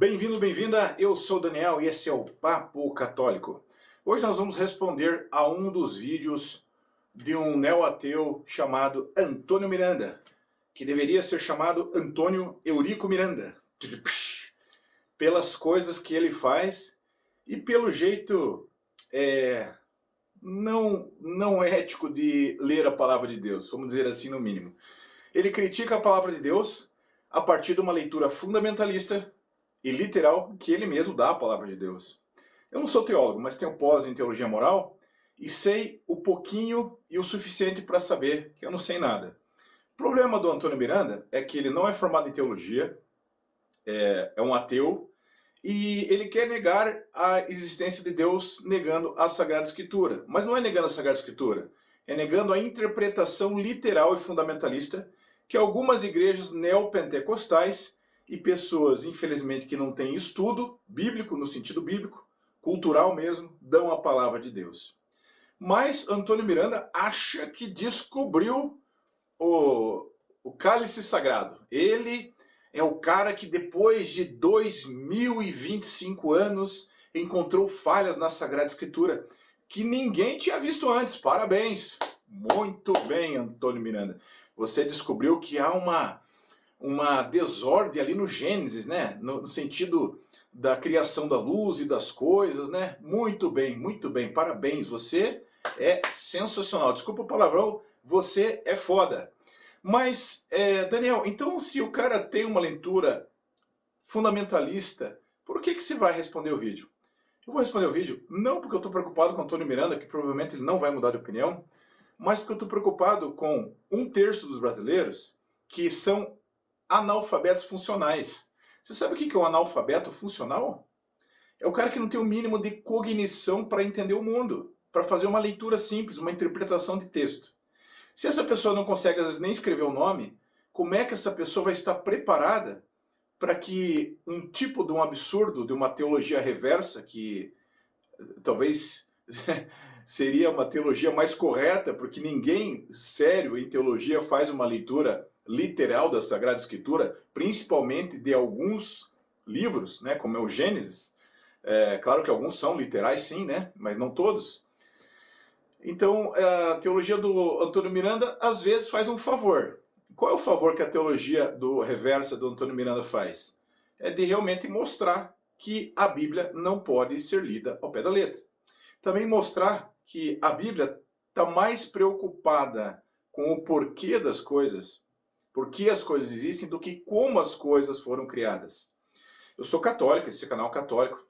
Bem-vindo, bem-vinda, eu sou o Daniel e esse é o Papo Católico. Hoje nós vamos responder a um dos vídeos de um neo-ateu chamado Antônio Miranda, que deveria ser chamado Antônio Eurico Miranda, pelas coisas que ele faz e pelo jeito não ético de ler a palavra de Deus, vamos dizer assim no mínimo. Ele critica a palavra de Deus a partir de uma leitura fundamentalista e literal que ele mesmo dá à palavra de Deus. Eu não sou teólogo, mas tenho pós em teologia moral e sei o pouquinho e o suficiente para saber que eu não sei nada. O problema do Antônio Miranda é que ele não é formado em teologia, é um ateu, e ele quer negar a existência de Deus negando a Sagrada Escritura. Mas não é negando a Sagrada Escritura, é negando a interpretação literal e fundamentalista que algumas igrejas neopentecostais e pessoas, infelizmente, que não têm estudo bíblico, no sentido bíblico, cultural mesmo, dão a palavra de Deus. Mas Antônio Miranda acha que descobriu o cálice sagrado. Ele é o cara que depois de 2025 anos encontrou falhas na Sagrada Escritura que ninguém tinha visto antes. Parabéns! Muito bem, Antônio Miranda. Você descobriu que há uma desordem ali no Gênesis, né? No sentido da criação da luz e das coisas, né? Muito bem, parabéns, você é sensacional. Desculpa o palavrão, você é foda. Mas, Daniel, então se o cara tem uma leitura fundamentalista, por que você vai responder o vídeo? Eu vou responder o vídeo não porque eu estou preocupado com o Antônio Miranda, que provavelmente ele não vai mudar de opinião, mas porque eu estou preocupado com 1/3 dos brasileiros que são analfabetos funcionais. Você sabe o que é um analfabeto funcional? É o cara que não tem o mínimo de cognição para entender o mundo, para fazer uma leitura simples, uma interpretação de texto. Se essa pessoa não consegue, às vezes, nem escrever o nome, como é que essa pessoa vai estar preparada para que um tipo de um absurdo, de uma teologia reversa, que talvez seria uma teologia mais correta, porque ninguém sério em teologia faz uma leitura literal da Sagrada Escritura, principalmente de alguns livros, né, como é o Gênesis. Claro que alguns são literais, sim, né, mas não todos. Então, a teologia do Antônio Miranda, às vezes, faz um favor. Qual é o favor que a teologia do reversa do Antônio Miranda faz? É de realmente mostrar que a Bíblia não pode ser lida ao pé da letra. Também mostrar que a Bíblia está mais preocupada com o porquê das coisas, por que as coisas existem, do que como as coisas foram criadas. Eu sou católico, esse canal é católico.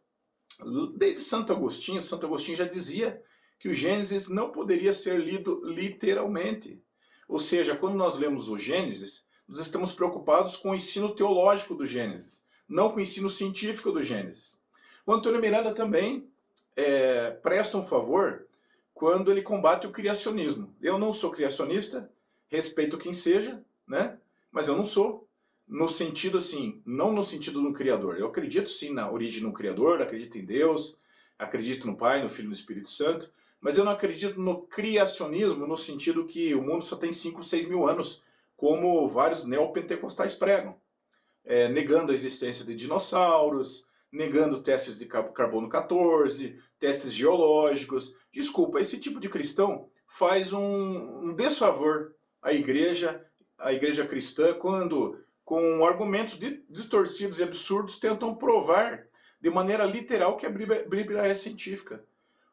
Desde Santo Agostinho já dizia que o Gênesis não poderia ser lido literalmente. Ou seja, quando nós lemos o Gênesis, nós estamos preocupados com o ensino teológico do Gênesis, não com o ensino científico do Gênesis. O Antônio Miranda também presta um favor quando ele combate o criacionismo. Eu não sou criacionista, respeito quem seja, né? Mas eu não sou. No sentido assim, não no sentido do Criador. Eu acredito sim na origem do Criador, acredito em Deus, acredito no Pai, no Filho e no Espírito Santo, mas eu não acredito no criacionismo no sentido que o mundo só tem 5, 6 mil anos, como vários neopentecostais pregam, negando a existência de dinossauros, negando testes de carbono 14, testes geológicos. Desculpa, esse tipo de cristão faz um desfavor à igreja cristã, quando, com argumentos distorcidos e absurdos, tentam provar de maneira literal que a Bíblia é científica.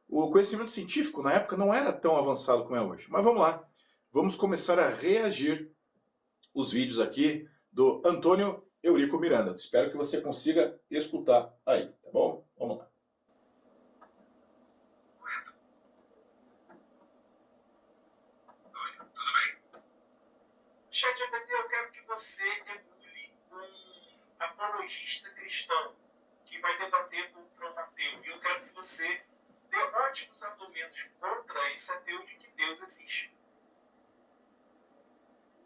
O conhecimento científico, na época, não era tão avançado como é hoje. Mas vamos lá. Vamos começar a reagir os vídeos aqui do Antônio Eurico Miranda. Espero que você consiga escutar aí, tá bom? Vamos lá. Antônio, tudo bem? ChatGPT, eu quero que você emule um apologista cristão que vai debater contra um ateu. E eu quero que você dê ótimos argumentos contra esse ateu de que Deus existe.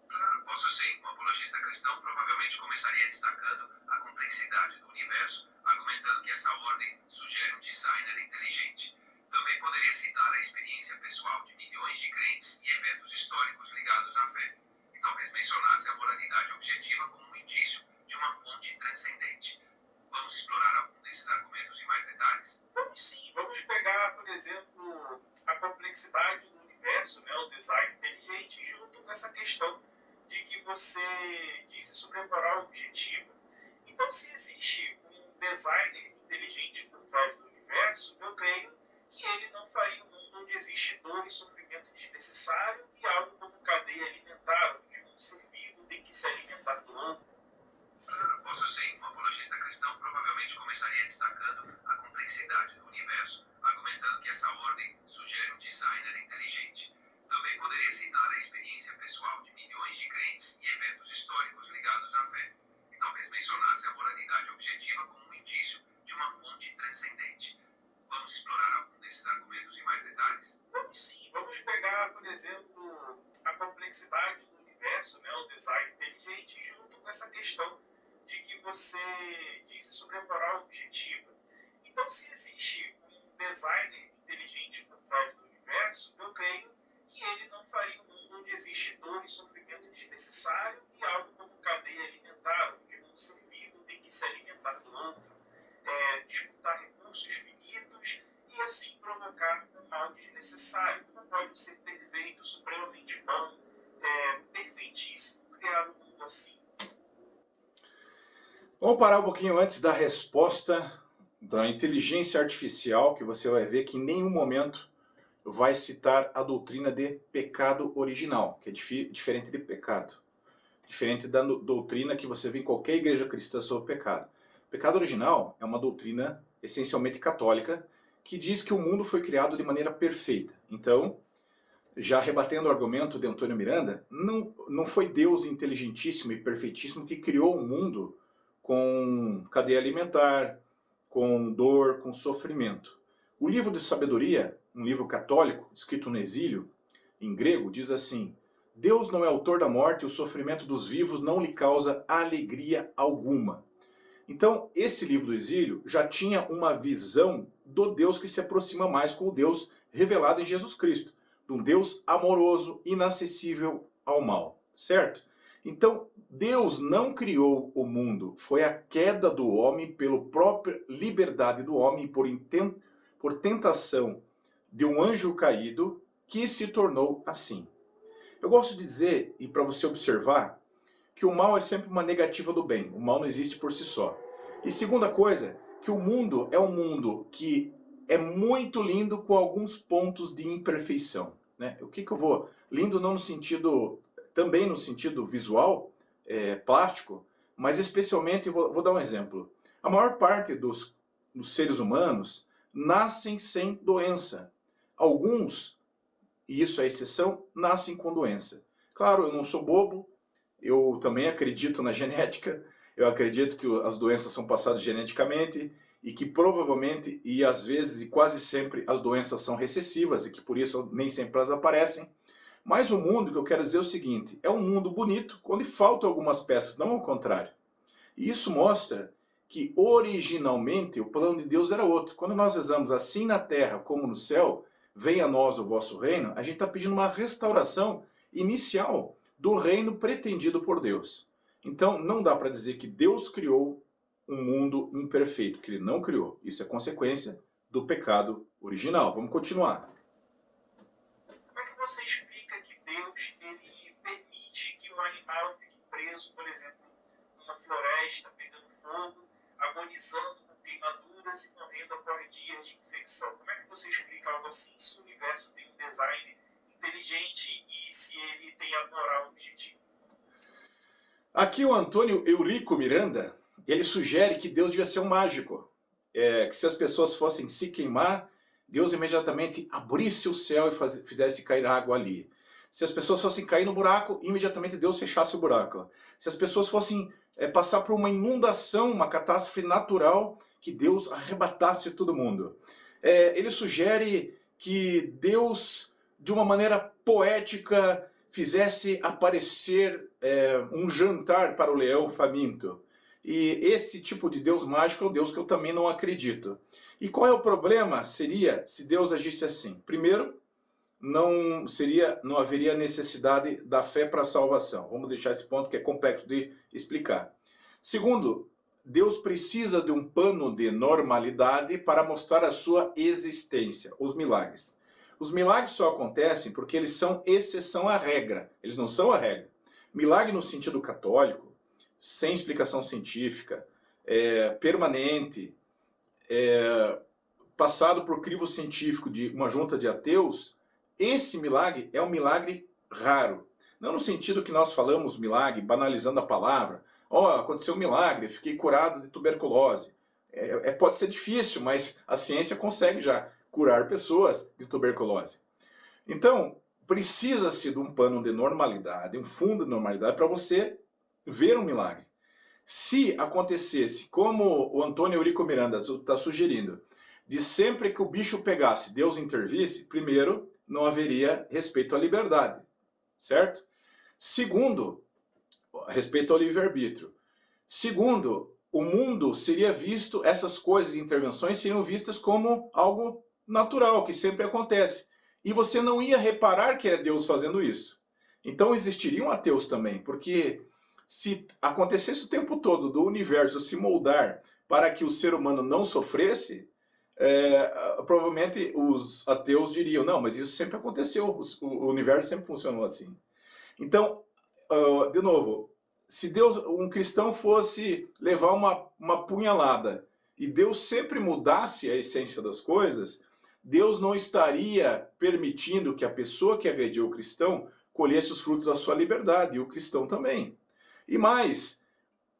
Claro, posso sim. Um apologista cristão provavelmente começaria destacando a complexidade do universo, argumentando que essa ordem sugere um designer inteligente. Também poderia citar a experiência pessoal de milhões de crentes e eventos históricos ligados à fé. E talvez mencionasse a moralidade objetiva como um indício de uma fonte transcendente. Vamos explorar complexidade do universo, né, o design inteligente, junto com essa questão de que você disse sobre a moral objetiva. Então, se existe um designer inteligente por trás do universo, eu creio que ele não faria um mundo onde existe dor e sofrimento desnecessário e algo como cadeia alimentar, onde um ser vivo tem que se alimentar do outro. Claro, posso sim. Um apologista cristão provavelmente começaria destacando a complexidade do universo, argumentando que essa ordem sugere um designer inteligente. Também poderia citar a experiência pessoal de milhões de crentes e eventos históricos ligados à fé, e talvez mencionasse a moralidade objetiva como um indício de uma fonte transcendente. Vamos explorar algum desses argumentos em mais detalhes? Vamos sim, vamos pegar, por exemplo, a complexidade do universo, né, o design inteligente, junto com essa questão de que você disse sobre a moral objetiva. Então, se existe um designer inteligente por trás do universo, eu creio que ele não faria um mundo onde existe dor e sofrimento desnecessário e algo como cadeia alimentar, onde um ser vivo tem que se alimentar do outro, disputar recursos finitos e assim provocar um mal desnecessário. Não pode um ser perfeito, supremamente bom, perfeitíssimo, criar um mundo assim. Vamos parar um pouquinho antes da resposta da inteligência artificial, que você vai ver que em nenhum momento vai citar a doutrina de pecado original, que é diferente de pecado. Diferente da doutrina que você vê em qualquer igreja cristã sobre pecado. Pecado original é uma doutrina essencialmente católica que diz que o mundo foi criado de maneira perfeita. Então, já rebatendo o argumento de Antônio Miranda, não foi Deus inteligentíssimo e perfeitíssimo que criou o mundo com cadeia alimentar, com dor, com sofrimento. O livro de sabedoria, um livro católico, escrito no exílio, em grego, diz assim: Deus não é autor da morte e o sofrimento dos vivos não lhe causa alegria alguma. Então, esse livro do exílio já tinha uma visão do Deus que se aproxima mais com o Deus revelado em Jesus Cristo, de um Deus amoroso, inacessível ao mal, certo? Então, Deus não criou o mundo, foi a queda do homem pela própria liberdade do homem por tentação de um anjo caído que se tornou assim. Eu gosto de dizer, e para você observar, que o mal é sempre uma negativa do bem. O mal não existe por si só. E segunda coisa, que o mundo é um mundo que é muito lindo com alguns pontos de imperfeição. Né? O que eu vou... Lindo não no sentido... Também no sentido visual, plástico, mas especialmente, vou dar um exemplo. A maior parte dos seres humanos nascem sem doença. Alguns, e isso é exceção, nascem com doença. Claro, eu não sou bobo, eu também acredito na genética, eu acredito que as doenças são passadas geneticamente e que provavelmente, e às vezes e quase sempre, as doenças são recessivas e que por isso nem sempre elas aparecem. Mas o mundo, que eu quero dizer é o seguinte, é um mundo bonito, onde faltam algumas peças, não ao contrário. E isso mostra que originalmente o plano de Deus era outro. Quando nós rezamos assim na terra como no céu, venha a nós o vosso reino, a gente está pedindo uma restauração inicial do reino pretendido por Deus. Então não dá para dizer que Deus criou um mundo imperfeito, que ele não criou. Isso é consequência do pecado original. Vamos continuar. Como é que você explica que Deus ele permite que um animal fique preso, por exemplo, numa floresta, pegando fogo, agonizando com queimaduras e morrendo após dias de infecção? Como é que você explica algo assim, se o universo tem um design inteligente e se ele tem a moral objetiva? Aqui o Antônio Eurico Miranda, ele sugere que Deus devia ser um mágico. Que se as pessoas fossem se queimar, Deus imediatamente abrisse o céu e fizesse cair água ali. Se as pessoas fossem cair no buraco, imediatamente Deus fechasse o buraco. Se as pessoas fossem passar por uma inundação, uma catástrofe natural, que Deus arrebatasse todo mundo. Ele sugere que Deus, de uma maneira poética, fizesse aparecer um jantar para o leão faminto. E esse tipo de Deus mágico é o Deus que eu também não acredito. E qual é o problema? Seria se Deus agisse assim. Primeiro, não haveria necessidade da fé para a salvação. Vamos deixar esse ponto que é complexo de explicar. Segundo, Deus precisa de um pano de normalidade para mostrar a sua existência, os milagres. Os milagres só acontecem porque eles são exceção à regra. Eles não são a regra. Milagre no sentido católico, sem explicação científica, permanente, passado por crivo científico de uma junta de ateus, esse milagre é um milagre raro. Não no sentido que nós falamos milagre, banalizando a palavra. Aconteceu um milagre, fiquei curado de tuberculose. Pode ser difícil, mas a ciência consegue já curar pessoas de tuberculose. Então, precisa-se de um pano de normalidade, um fundo de normalidade para você ver um milagre. Se acontecesse, como o Antônio Eurico Miranda está sugerindo, de sempre que o bicho pegasse, Deus intervisse, primeiro, não haveria respeito à liberdade, certo? Segundo, respeito ao livre-arbítrio. Segundo, o mundo seria visto, essas coisas e intervenções seriam vistas como algo natural, que sempre acontece. E você não ia reparar que é Deus fazendo isso. Então existiriam ateus também, porque se acontecesse o tempo todo do universo se moldar para que o ser humano não sofresse, provavelmente os ateus diriam, não, mas isso sempre aconteceu, o universo sempre funcionou assim. Então, de novo, se um cristão fosse levar uma punhalada e Deus sempre mudasse a essência das coisas, Deus não estaria permitindo que a pessoa que agrediu o cristão colhesse os frutos da sua liberdade, e o cristão também. E mais,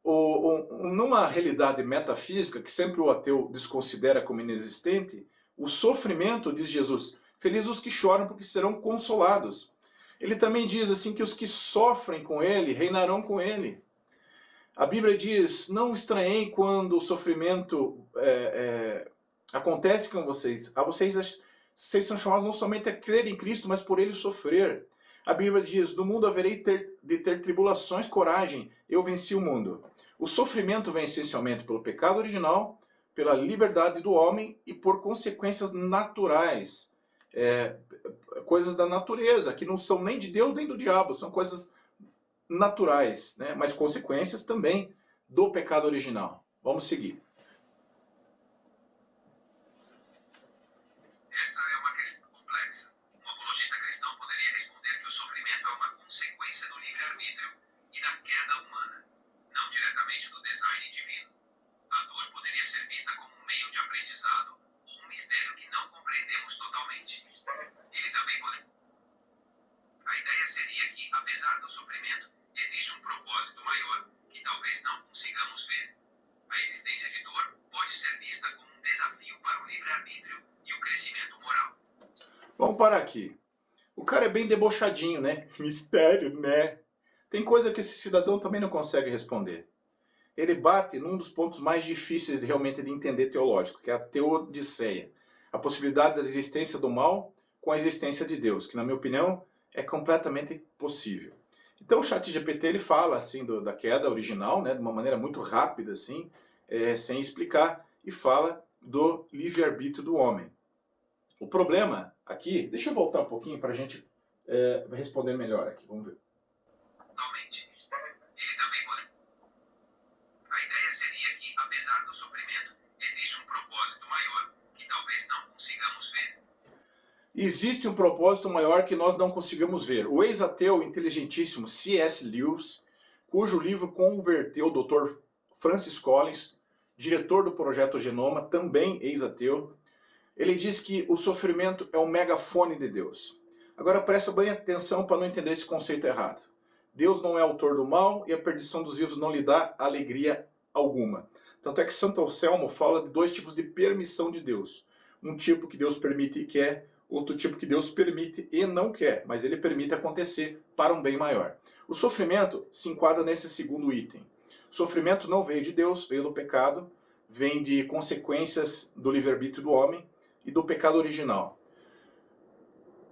numa realidade metafísica, que sempre o ateu desconsidera como inexistente, o sofrimento, diz Jesus, felizes os que choram porque serão consolados. Ele também diz assim que os que sofrem com ele reinarão com ele. A Bíblia diz, não estranhei quando o sofrimento acontece com vocês. Vocês são chamados não somente a crer em Cristo, mas por ele sofrer. A Bíblia diz, no mundo haverei de ter tribulações, coragem, eu venci o mundo. O sofrimento vem essencialmente pelo pecado original, pela liberdade do homem e por consequências naturais. Coisas da natureza, que não são nem de Deus nem do diabo, são coisas naturais, né? Mas consequências também do pecado original. Vamos seguir. Essa é uma questão complexa. Um apologista cristão poderia responder que o sofrimento é uma consequência do livre-arbítrio e da queda humana, não diretamente do design divino. A dor poderia ser vista como um meio de aprendizado ou um mistério que não compreendemos totalmente. Ele também pode... A ideia seria que, apesar do sofrimento, existe um propósito maior que talvez não consigamos ver. A existência de dor pode ser vista como um desafio para o livre-arbítrio e o crescimento moral. Vamos parar aqui. O cara é bem debochadinho, né? Mistério, né? Tem coisa que esse cidadão também não consegue responder. Ele bate num dos pontos mais difíceis realmente de entender teológico, que é a teodiceia. A possibilidade da existência do mal com a existência de Deus, que na minha opinião é completamente possível. Então o ChatGPT ele fala assim da queda original, né, de uma maneira muito rápida, assim, sem explicar, e fala do livre-arbítrio do homem. O problema aqui, deixa eu voltar um pouquinho para a gente responder melhor aqui, vamos ver. Totalmente. Ele também pode... A ideia seria que, apesar do sofrimento, existe um propósito maior que talvez não consigamos ver. Existe um propósito maior que nós não conseguimos ver. O ex-ateu inteligentíssimo C.S. Lewis, cujo livro converteu o Dr. Francis Collins, diretor do Projeto Genoma, também ex-ateu, ele diz que o sofrimento é um megafone de Deus. Agora presta bem atenção para não entender esse conceito errado. Deus não é autor do mal e a perdição dos vivos não lhe dá alegria alguma. Tanto é que Santo Anselmo fala de dois tipos de permissão de Deus. Um tipo que Deus permite e quer, outro tipo que Deus permite e não quer, mas ele permite acontecer para um bem maior. O sofrimento se enquadra nesse segundo item. O sofrimento não veio de Deus, veio do pecado, vem de consequências do livre-arbítrio do homem e do pecado original.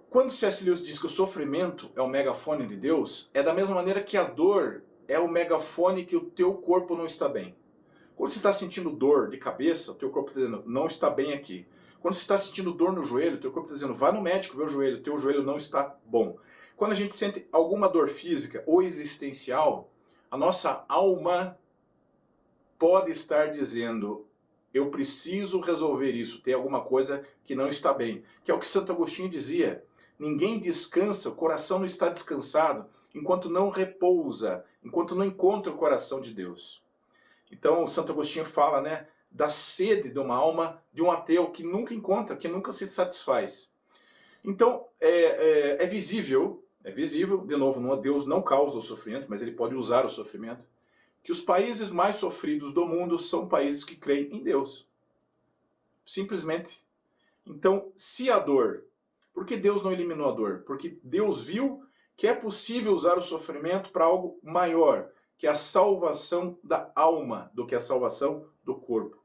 Quando C.S. Lewis diz que o sofrimento é o megafone de Deus, é da mesma maneira que a dor é o megafone que o teu corpo não está bem. Quando você está sentindo dor de cabeça, o teu corpo está dizendo, não está bem aqui. Quando você está sentindo dor no joelho, o teu corpo está dizendo, vá no médico ver o joelho, teu joelho não está bom. Quando a gente sente alguma dor física ou existencial, a nossa alma pode estar dizendo, eu preciso resolver isso, tem alguma coisa que não está bem. Que é o que Santo Agostinho dizia, ninguém descansa, o coração não está descansado, enquanto não repousa, enquanto não encontra o coração de Deus. Então, Santo Agostinho fala, né, da sede de uma alma de um ateu que nunca encontra, que nunca se satisfaz. Então, é visível, de novo, Deus não causa o sofrimento, mas ele pode usar o sofrimento, que os países mais sofridos do mundo são países que creem em Deus. Simplesmente. Então, se a dor... Por que Deus não eliminou a dor? Porque Deus viu que é possível usar o sofrimento para algo maior, que é a salvação da alma, do que a salvação do corpo.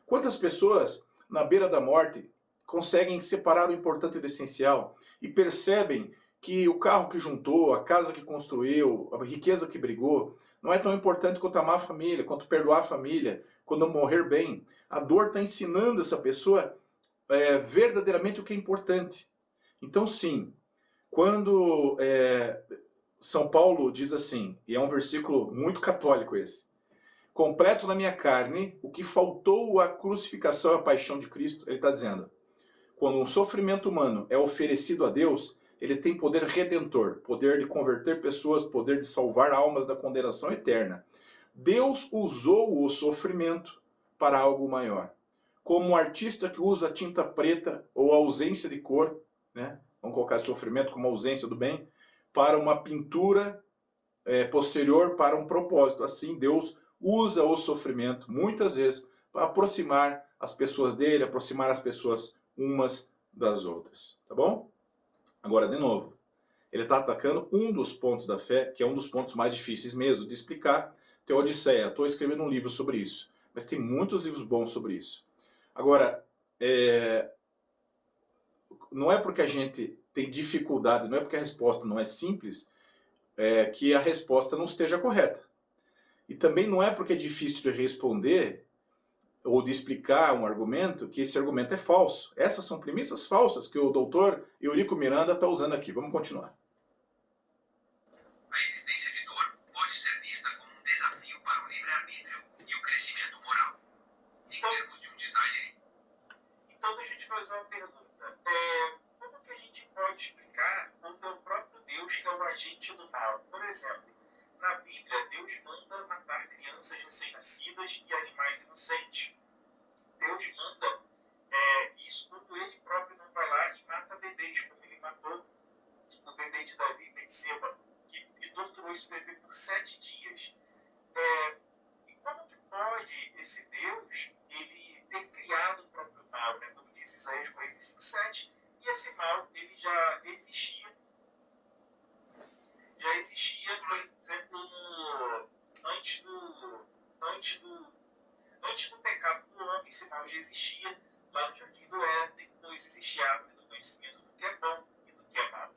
Quantas pessoas, na beira da morte, conseguem separar o importante do essencial e percebem que o carro que juntou, a casa que construiu, a riqueza que brigou, não é tão importante quanto amar a família, quanto perdoar a família, quando morrer bem. A dor está ensinando essa pessoa verdadeiramente o que é importante. Então, sim, quando São Paulo diz assim, e é um versículo muito católico esse, completo na minha carne o que faltou à crucificação e à paixão de Cristo, ele está dizendo, quando um sofrimento humano é oferecido a Deus, ele tem poder redentor, poder de converter pessoas, poder de salvar almas da condenação eterna. Deus usou o sofrimento para algo maior. Como um artista que usa a tinta preta ou a ausência de cor, né? Vamos colocar sofrimento como ausência do bem, para uma pintura posterior para um propósito. Assim, Deus usa o sofrimento, muitas vezes, para aproximar as pessoas dele, aproximar as pessoas umas das outras. Tá bom? Agora, de novo, ele está atacando um dos pontos da fé, que é um dos pontos mais difíceis mesmo de explicar, Teodiceia. Estou escrevendo um livro sobre isso, mas tem muitos livros bons sobre isso. Agora, não é porque a gente tem dificuldade, não é porque a resposta não é simples, que a resposta não esteja correta. E também não é porque é difícil de responder ou de explicar um argumento que esse argumento é falso. Essas são premissas falsas que o doutor Eurico Miranda está usando aqui. Vamos continuar. A existência de dor pode ser vista como um desafio para o livre-arbítrio e o crescimento moral. Em termos de um designer... Então, deixa eu te fazer uma pergunta. Como que a gente pode explicar quando é o próprio Deus que é o agente do mal? Por exemplo, na Bíblia, Deus manda matar crianças recém-nascidas e animais inocentes. Deus manda isso quando ele próprio não vai lá e mata bebês, como ele matou o bebê de Davi, Betseba, e torturou esse bebê por 7 dias. E como que pode esse Deus ele ter criado o próprio mal, né? Como diz Isaías 45:7, e esse mal ele já existia, por exemplo, antes do pecado do homem, esse mal já existia lá no Jardim do Éden, pois existia a árvore do conhecimento do que é bom e do que é mal.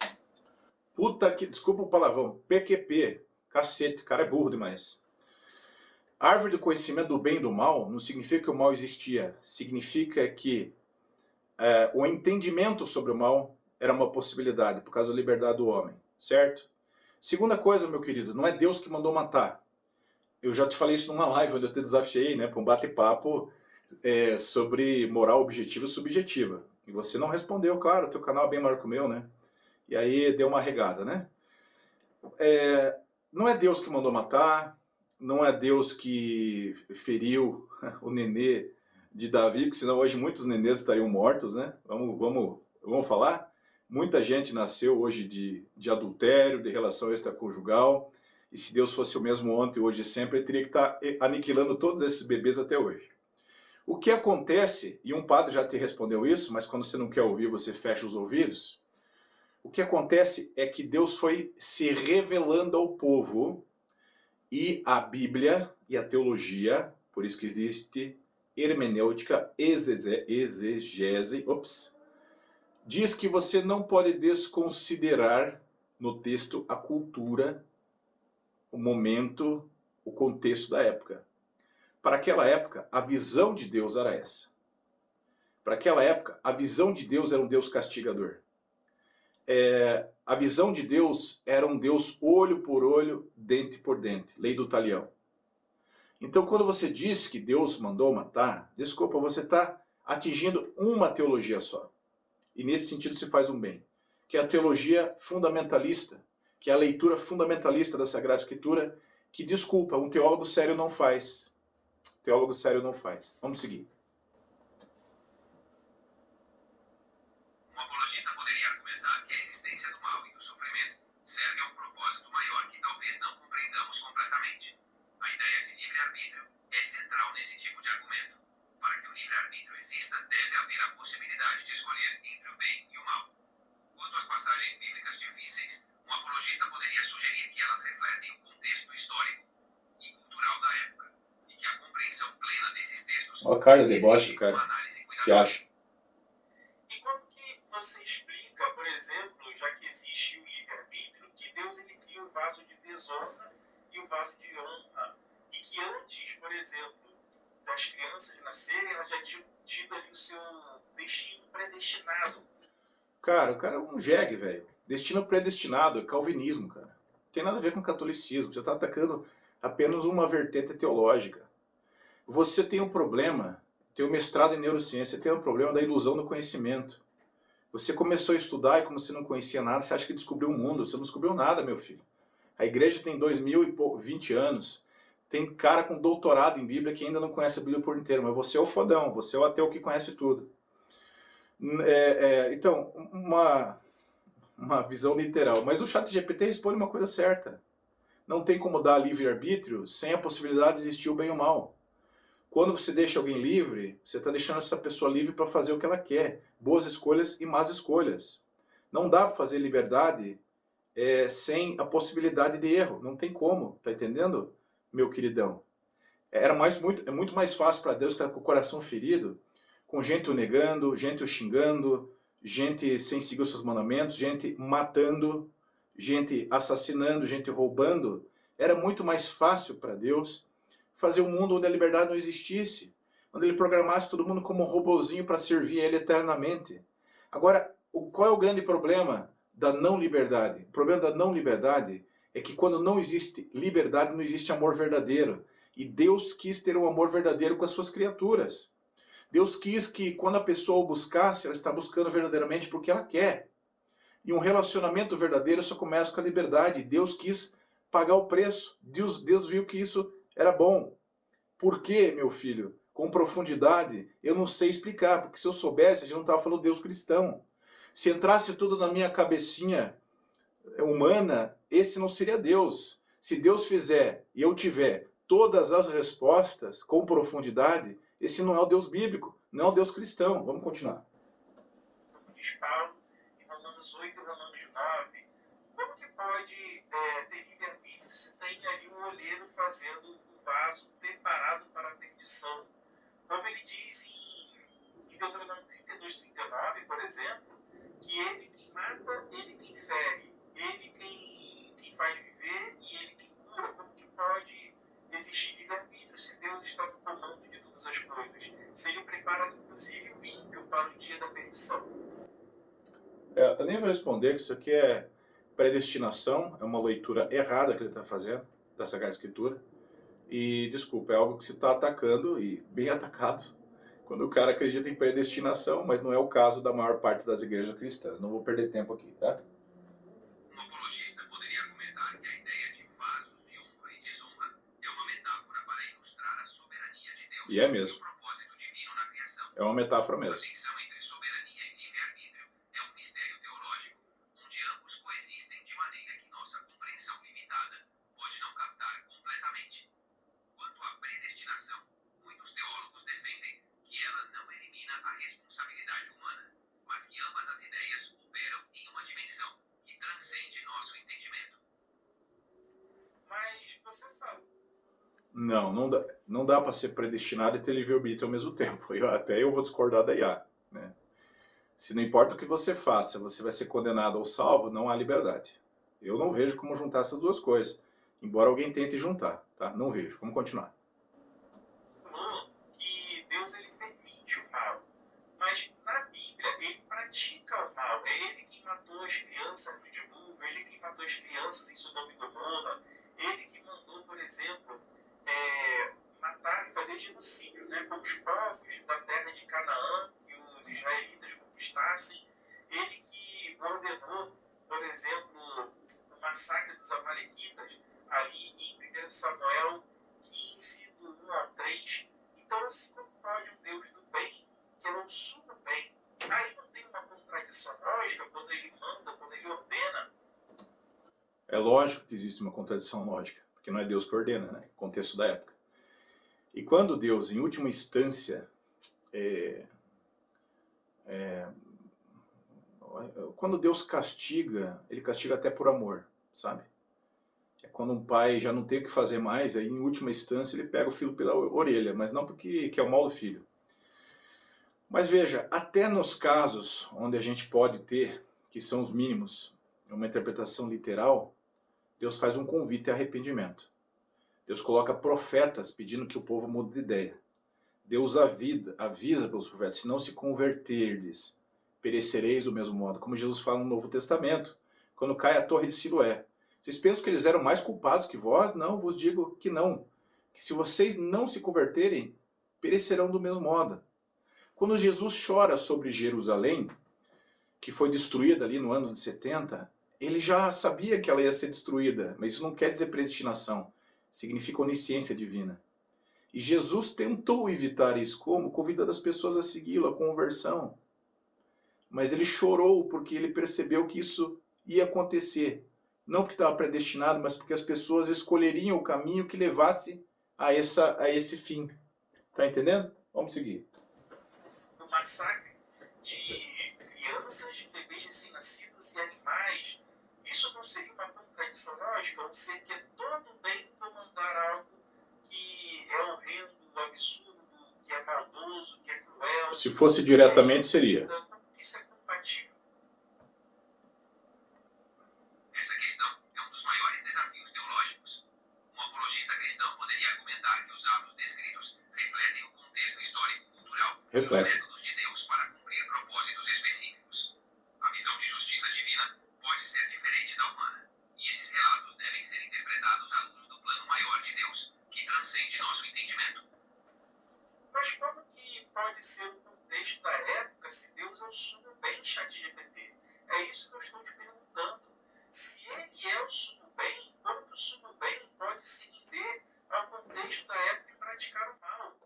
Puta que... Desculpa o palavrão. PQP. Cacete, o cara é burro demais. A árvore do conhecimento do bem e do mal não significa que o mal existia. Significa que o entendimento sobre o mal era uma possibilidade, por causa da liberdade do homem. Certo? Segunda coisa, meu querido, não é Deus que mandou matar. Eu já te falei isso numa live onde eu te desafiei, né, para um bate-papo sobre moral objetiva e subjetiva. E você não respondeu, claro, o teu canal é bem maior que o meu, né? E aí deu uma regada, né? Não é Deus que mandou matar, não é Deus que feriu o nenê de Davi, porque senão hoje muitos nenês estariam mortos, né? Vamos falar? Muita gente nasceu hoje de adultério, de relação extraconjugal, e se Deus fosse o mesmo ontem, hoje e sempre, ele teria que estar aniquilando todos esses bebês até hoje. O que acontece, e um padre já te respondeu isso, mas quando você não quer ouvir, você fecha os ouvidos. O que acontece é que Deus foi se revelando ao povo, e a Bíblia e a teologia, por isso que existe hermenêutica, exegese, diz que você não pode desconsiderar no texto a cultura, o momento, o contexto da época. Para aquela época, a visão de Deus era essa. Para aquela época, a visão de Deus era um Deus castigador. A visão de Deus era um Deus olho por olho, dente por dente, lei do talião. Então, quando você diz que Deus mandou matar, desculpa, você está atingindo uma teologia só. E nesse sentido se faz um bem, que é a teologia fundamentalista, que é a leitura fundamentalista da Sagrada Escritura, que, desculpa, um teólogo sério não faz. Teólogo sério não faz. Vamos seguir. Um apologista poderia argumentar que a existência do mal e do sofrimento serve a um propósito maior que talvez não compreendamos completamente. A ideia de livre-arbítrio é central nesse tipo de argumento. Para que o livre-arbítrio exista, deve haver a possibilidade de escolher entre o bem e o mal. Quanto às passagens bíblicas difíceis, um apologista poderia sugerir que elas refletem o contexto histórico e cultural da época, e que a compreensão plena desses textos Olha a cara de deboche, exige cara. uma análise Se cuidadosa. acha. E como que você explica, por exemplo, já que existe o livre-arbítrio, que Deus ele cria o vaso de desonra e o vaso de honra, e que antes, por exemplo, das crianças nascerem, elas já tinham tido ali o seu destino predestinado? Cara, o cara é um jegue, velho. Destino predestinado, é calvinismo, cara. Não tem nada a ver com catolicismo. Você está atacando apenas uma vertente teológica. Você tem um problema, tem um mestrado em neurociência, tem um problema da ilusão do conhecimento. Você começou a estudar e como você não conhecia nada, você acha que descobriu o mundo. Você não descobriu nada, meu filho. A igreja tem 2020 anos. Tem cara com doutorado em Bíblia que ainda não conhece a Bíblia por inteiro, mas você é o fodão, você é o ateu que conhece tudo. Então, uma visão literal. Mas o ChatGPT responde uma coisa certa. Não tem como dar livre-arbítrio sem a possibilidade de existir o bem e o mal. Quando você deixa alguém livre, você está deixando essa pessoa livre para fazer o que ela quer. Boas escolhas e más escolhas. Não dá para fazer liberdade sem a possibilidade de erro. Não tem como, tá entendendo, meu queridão? É muito mais fácil para Deus estar com o coração ferido, com gente o negando, gente o xingando, gente sem seguir os seus mandamentos, gente matando, gente assassinando, gente roubando. Era muito mais fácil para Deus fazer um mundo onde a liberdade não existisse, onde ele programasse todo mundo como um robozinho para servir a ele eternamente. Agora, qual é o grande problema da não liberdade? O problema da não liberdade é que quando não existe liberdade, não existe amor verdadeiro. E Deus quis ter um amor verdadeiro com as suas criaturas. Deus quis que quando a pessoa o buscasse, ela está buscando verdadeiramente porque ela quer. E um relacionamento verdadeiro só começa com a liberdade. Deus quis pagar o preço. Deus viu que isso era bom. Por quê, meu filho? Com profundidade, eu não sei explicar, porque se eu soubesse, a gente não estava falando Deus cristão. Se entrasse tudo na minha cabecinha humana, esse não seria Deus. Se Deus fizer e eu tiver todas as respostas com profundidade, esse não é o Deus bíblico, não é o Deus cristão. Vamos continuar. Como diz Paulo em Romanos 8 e Romanos 9, como que pode ter livre-arbítrio se tem ali um olheiro fazendo um vaso preparado para a perdição? Como ele diz em Deuteronômio 32, 39, por exemplo, que ele quem mata, ele quem fere, ele quem faz viver e ele quem cura. Como que pode existir livre-arbítrio se Deus está no comando de todas as coisas? Se ele prepara inclusive o ímpio para o dia da perdição? Eu nem vou responder que isso aqui é predestinação, é uma leitura errada que ele está fazendo da Sagrada Escritura. E, desculpa, é algo que se está atacando, e bem atacado, quando o cara acredita em predestinação, mas não é o caso da maior parte das igrejas cristãs. Não vou perder tempo aqui, tá? Um apologista poderia argumentar que a ideia de vasos de honra e desonra é uma metáfora para ilustrar a soberania de Deus E é mesmo. o propósito divino na criação. É uma metáfora A mesmo. tensão entre soberania e livre-arbítrio é um mistério teológico, onde ambos coexistem de maneira que nossa compreensão limitada pode não captar completamente. Quanto à predestinação, muitos teólogos defendem que ela não elimina a responsabilidade humana, mas que ambas as ideias operam em uma dimensão que transcende nosso entendimento. Mas você fala. Não dá para ser predestinado e ter livre-arbítrio ao mesmo tempo. Até eu vou discordar da IA. Né? Se não importa o que você faça, você vai ser condenado ou salvo, não há liberdade. Eu não vejo como juntar essas duas coisas. Embora alguém tente juntar, tá? Não vejo. Vamos continuar. Que Deus ele permite o mal, mas na Bíblia ele pratica o mal. É ele quem matou as crianças no dilúvio, ele quem matou as crianças em Sodoma e Gomorra, ele que mandou, por exemplo, fez genocídio, né? Como os povos da terra de Canaã que os israelitas conquistassem. Ele que ordenou, por exemplo, o massacre dos amalequitas ali em 1 Samuel 15, do 1 ao 3. Então, assim como pode um Deus do bem, que é o sumo bem, aí não tem uma contradição lógica quando ele manda, quando ele ordena. É lógico que existe uma contradição lógica, porque não é Deus que ordena, né? O contexto da época. E quando Deus, em última instância, quando Deus castiga, ele castiga até por amor, sabe? É quando um pai já não tem o que fazer mais, aí em última instância ele pega o filho pela orelha, mas não porque é o mal do filho. Mas veja, até nos casos onde a gente pode ter, que são os mínimos, uma interpretação literal, Deus faz um convite a arrependimento. Deus coloca profetas pedindo que o povo mude de ideia. Deus avisa pelos profetas, se não se converterdes, perecereis do mesmo modo. Como Jesus fala no Novo Testamento, quando cai a torre de Siloé. Vocês pensam que eles eram mais culpados que vós? Não, vos digo que não. Que se vocês não se converterem, perecerão do mesmo modo. Quando Jesus chora sobre Jerusalém, que foi destruída ali no ano de 70, ele já sabia que ela ia ser destruída, mas isso não quer dizer predestinação, significa onisciência divina. E Jesus tentou evitar isso, como? Convidando as pessoas a segui-lo, a conversão. Mas ele chorou porque ele percebeu que isso ia acontecer. Não porque estava predestinado, mas porque as pessoas escolheriam o caminho que levasse a esse fim. Tá entendendo? Vamos seguir. O massacre de crianças, bebês recém-nascidos e animais, isso não seria uma contradição lógica? Um ser que é todo bem comandar algo que é horrendo, absurdo, que é maldoso, que é cruel. Se fosse diretamente, seria. Isso é compatível. Essa questão é um dos maiores desafios teológicos. Um apologista cristão poderia argumentar que os atos descritos refletem o contexto histórico-cultural e os métodos de Deus para cumprir propósitos específicos. A visão de justiça divina pode ser diferente da humana, e esses relatos devem ser interpretados à luz do plano maior de Deus, que transcende nosso entendimento. Mas como que pode ser o contexto da época se Deus é o sumo bem, ChatGPT? É isso que eu estou te perguntando. Se ele é o sumo bem, como que o sumo bem pode se render ao contexto da época e praticar o mal?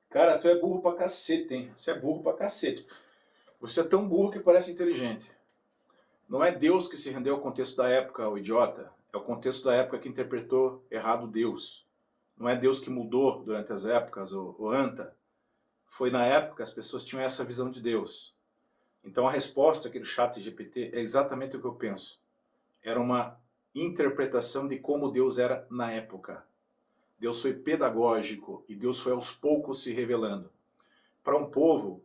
Cara, tu é burro pra cacete, hein? Você é burro pra cacete. Você é tão burro que parece inteligente. Não é Deus que se rendeu ao contexto da época, o idiota. É o contexto da época que interpretou errado Deus. Não é Deus que mudou durante as épocas, o anta. Foi na época que as pessoas tinham essa visão de Deus. Então a resposta aqui do ChatGPT é exatamente o que eu penso. Era uma interpretação de como Deus era na época. Deus foi pedagógico e Deus foi aos poucos se revelando. Para um povo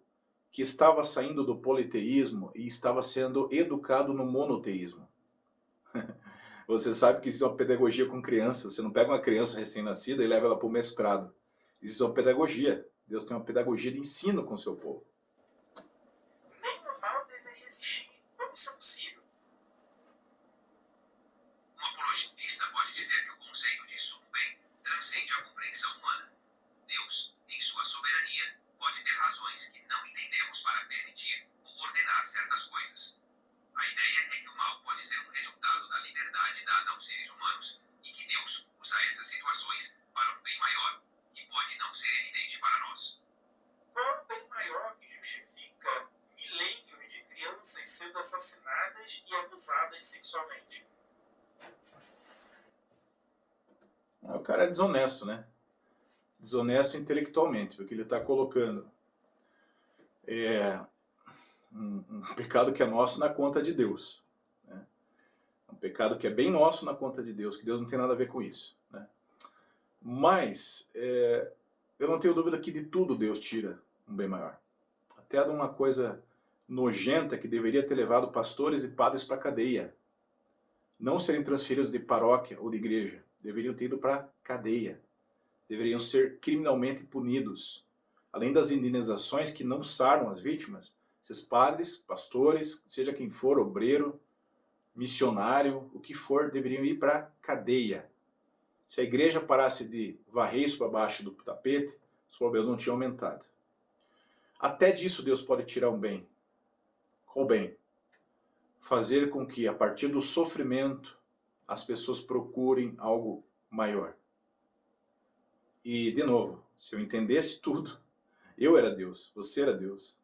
que estava saindo do politeísmo e estava sendo educado no monoteísmo. Você sabe que isso é uma pedagogia com criança. Você não pega uma criança recém-nascida e leva ela para o mestrado. Isso é uma pedagogia. Deus tem uma pedagogia de ensino com o seu povo. Nem o mal deveria existir. Como isso é possível? Um apologista pode dizer que o conceito de sumo bem transcende a compreensão humana. Deus, em sua soberania, pode ter razões que não entendemos para permitir ou ordenar certas coisas. A ideia é que o mal pode ser um resultado da liberdade dada aos seres humanos e que Deus usa essas situações para um bem maior, que pode não ser evidente para nós. Qual o bem maior que justifica milênios de crianças sendo assassinadas e abusadas sexualmente? O cara é desonesto, né? Desonesto intelectualmente, porque ele está colocando um pecado que é nosso na conta de Deus. Né? Um pecado que é bem nosso na conta de Deus, que Deus não tem nada a ver com isso. Né? Mas eu não tenho dúvida que de tudo Deus tira um bem maior. Até de uma coisa nojenta que deveria ter levado pastores e padres para a cadeia. Não serem transferidos de paróquia ou de igreja. Deveriam ter ido para a cadeia. Deveriam ser criminalmente punidos. Além das indenizações que não saram as vítimas, esses padres, pastores, seja quem for, obreiro, missionário, o que for, deveriam ir para a cadeia. Se a igreja parasse de varrer isso para baixo do tapete, os problemas não tinham aumentado. Até disso Deus pode tirar um bem. Qual bem? Fazer com que, a partir do sofrimento, as pessoas procurem algo maior. E, de novo, se eu entendesse tudo, eu era Deus, você era Deus.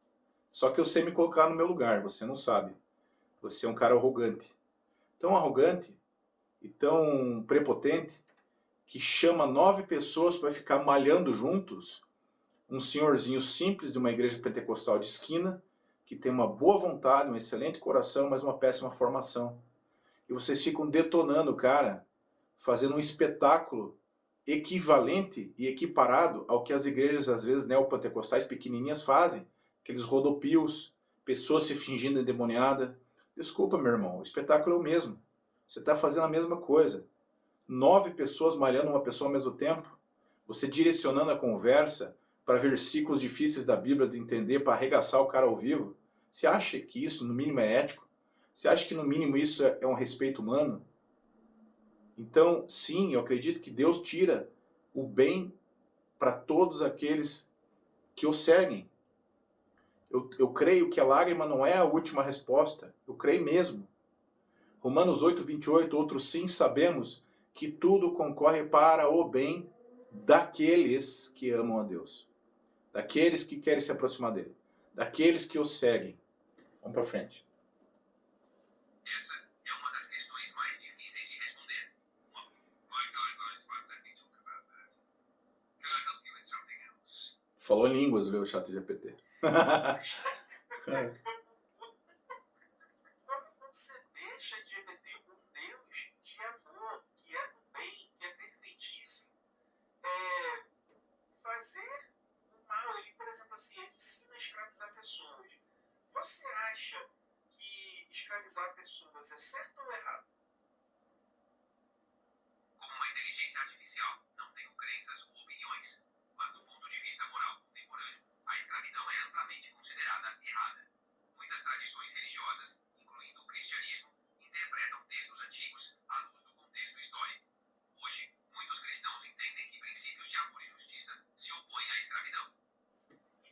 Só que eu sei me colocar no meu lugar, você não sabe. Você é um cara arrogante. Tão arrogante e tão prepotente que chama 9 pessoas para ficar malhando juntos, um senhorzinho simples de uma igreja pentecostal de esquina, que tem uma boa vontade, um excelente coração, mas uma péssima formação. E vocês ficam detonando o cara, fazendo um espetáculo equivalente e equiparado ao que as igrejas, às vezes, neopentecostais pequenininhas fazem, aqueles rodopios, pessoas se fingindo endemoniada. Desculpa, meu irmão, o espetáculo é o mesmo. Você está fazendo a mesma coisa. 9 pessoas malhando uma pessoa ao mesmo tempo, você direcionando a conversa para versículos difíceis da Bíblia de entender, para arregaçar o cara ao vivo. Você acha que isso, no mínimo, é ético? Você acha que, no mínimo, isso é um respeito humano? Então, sim, eu acredito que Deus tira o bem para todos aqueles que o seguem. Eu creio que a lágrima não é a última resposta. Eu creio mesmo. Romanos 8:28, outros sim sabemos que tudo concorre para o bem daqueles que amam a Deus. Daqueles que querem se aproximar dele. Daqueles que o seguem. Vamos para frente. Essa é uma das questões mais difíceis de responder. Can I help you with something else? Falou em línguas, viu, o ChatGPT. Quando você deixa de repetir um Deus de amor, que é do bem, que é perfeitíssimo, fazer o mal, ele, por exemplo, assim, ele ensina a escravizar pessoas. Você acha que escravizar pessoas é certo ou errado? Como uma inteligência artificial, não tenho crenças ou opiniões, mas do ponto de vista moral contemporâneo, a escravidão é amplamente considerada errada. Muitas tradições religiosas, incluindo o cristianismo, interpretam textos antigos à luz do contexto histórico. Hoje, muitos cristãos entendem que princípios de amor e justiça se opõem à escravidão.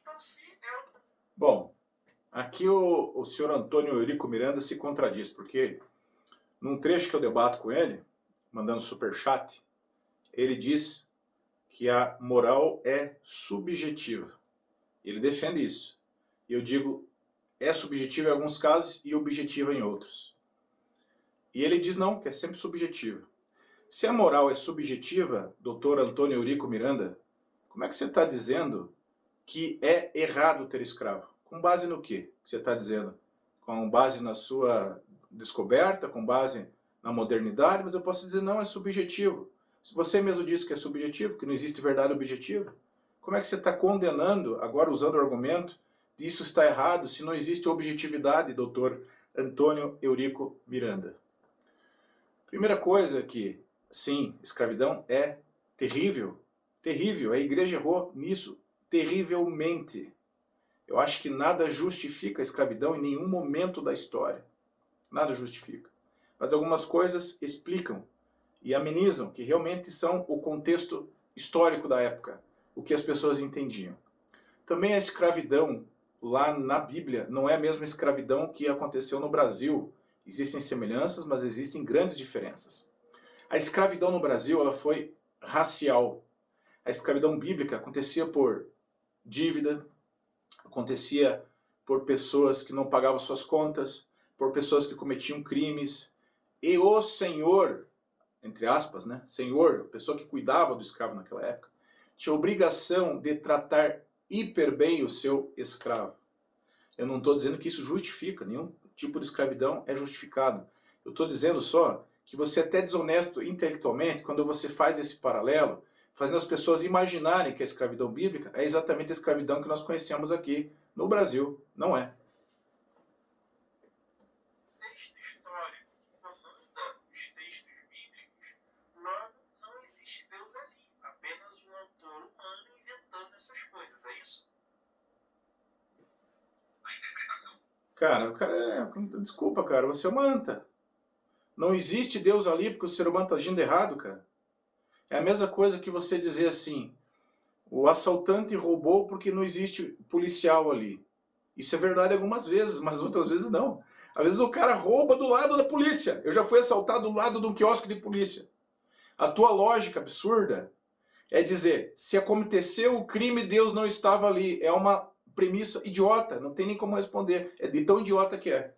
Então, se é o... Bom, aqui o senhor Antônio Eurico Miranda se contradiz, porque num trecho que eu debato com ele, mandando superchat, ele diz que a moral é subjetiva. Ele defende isso. E eu digo, é subjetiva em alguns casos e objetiva em outros. E ele diz não, que é sempre subjetiva. Se a moral é subjetiva, doutor Antônio Eurico Miranda, como é que você está dizendo que é errado ter escravo? Com base no quê que você está dizendo? Com base na sua descoberta, com base na modernidade? Mas eu posso dizer, não, é subjetivo. Se você mesmo disse que é subjetivo, que não existe verdade objetiva, como é que você está condenando, agora usando o argumento, de isso está errado, se não existe objetividade, doutor Antônio Eurico Miranda? Primeira coisa que, sim, escravidão é terrível. Terrível, a igreja errou nisso terrivelmente. Eu acho que nada justifica a escravidão em nenhum momento da história. Nada justifica. Mas algumas coisas explicam e amenizam, que realmente são o contexto histórico da época, o que as pessoas entendiam. Também a escravidão lá na Bíblia não é a mesma escravidão que aconteceu no Brasil. Existem semelhanças, mas existem grandes diferenças. A escravidão no Brasil ela foi racial. A escravidão bíblica acontecia por dívida, acontecia por pessoas que não pagavam suas contas, por pessoas que cometiam crimes. E o Senhor, entre aspas, né? Senhor, a pessoa que cuidava do escravo naquela época, tinha obrigação de tratar hiper bem o seu escravo. Eu não estou dizendo que isso justifica, nenhum tipo de escravidão é justificado. Eu estou dizendo só que você é até desonesto intelectualmente quando você faz esse paralelo, fazendo as pessoas imaginarem que a escravidão bíblica é exatamente a escravidão que nós conhecemos aqui no Brasil. Não é. texto histórico que comanda os textos bíblicos, logo não existe Deus ali, apenas um autor humano inventando essas coisas, é isso? A interpretação. Cara, o cara é... Desculpa, cara, você é uma anta. Não existe Deus ali porque o ser humano está agindo errado, cara. É a mesma coisa que você dizer assim, O assaltante roubou porque não existe policial ali. Isso é verdade algumas vezes, mas outras vezes não. Às vezes o cara rouba do lado da polícia. Eu já fui assaltado do lado de um quiosque de polícia. A tua lógica absurda é dizer, se aconteceu o crime, Deus não estava ali. É uma premissa idiota, não tem nem como responder. É de tão idiota que é.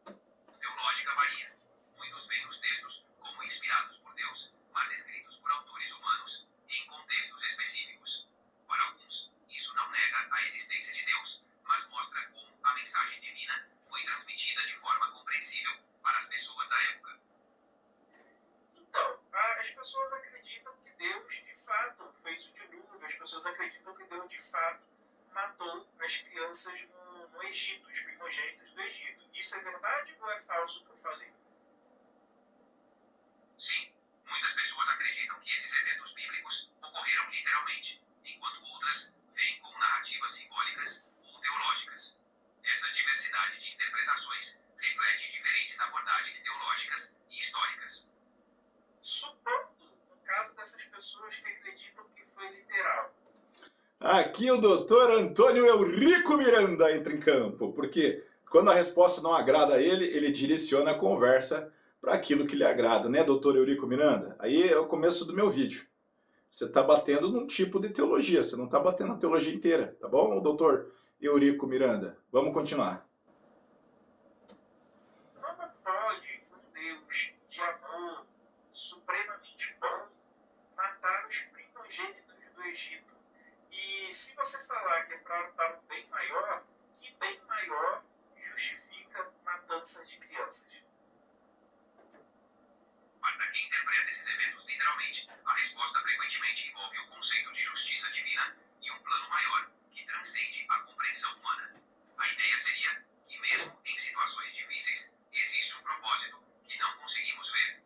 Teológica varia. Muitos veem os textos como inspirados por Deus, mas escritos por autores humanos, em contextos específicos. Para alguns, isso não nega a existência de Deus, mas mostra como a mensagem divina foi transmitida de forma compreensível para as pessoas da época. Então, as pessoas acreditam que Deus de fato fez o dilúvio, as pessoas acreditam que Deus de fato matou as crianças no Egito, os primogênitos do Egito. Isso é verdade ou é falso o que eu falei? Sim, muitas pessoas acreditam que esses eventos bíblicos ocorreram literalmente, enquanto outras veem como narrativas simbólicas ou teológicas. Essa diversidade de interpretações reflete diferentes abordagens teológicas e históricas. Supondo, no caso dessas pessoas que acreditam que foi literal. Aqui o doutor Antônio Eurico Miranda entra em campo, porque quando a resposta não agrada a ele, ele direciona a conversa para aquilo que lhe agrada, né, doutor Eurico Miranda? Aí é o começo do meu vídeo. Você está batendo num tipo de teologia, você não está batendo na teologia inteira, tá bom, doutor Eurico Miranda? Vamos continuar. Como pode um Deus de amor supremamente bom matar os primogênitos do Egito? E se você falar que é para um bem maior, que bem maior justifica matança de crianças? Para quem interpreta esses eventos literalmente, a resposta frequentemente envolve o conceito de justiça divina e um plano maior, que transcende a compreensão humana. A ideia seria que, mesmo em situações difíceis, existe um propósito que não conseguimos ver.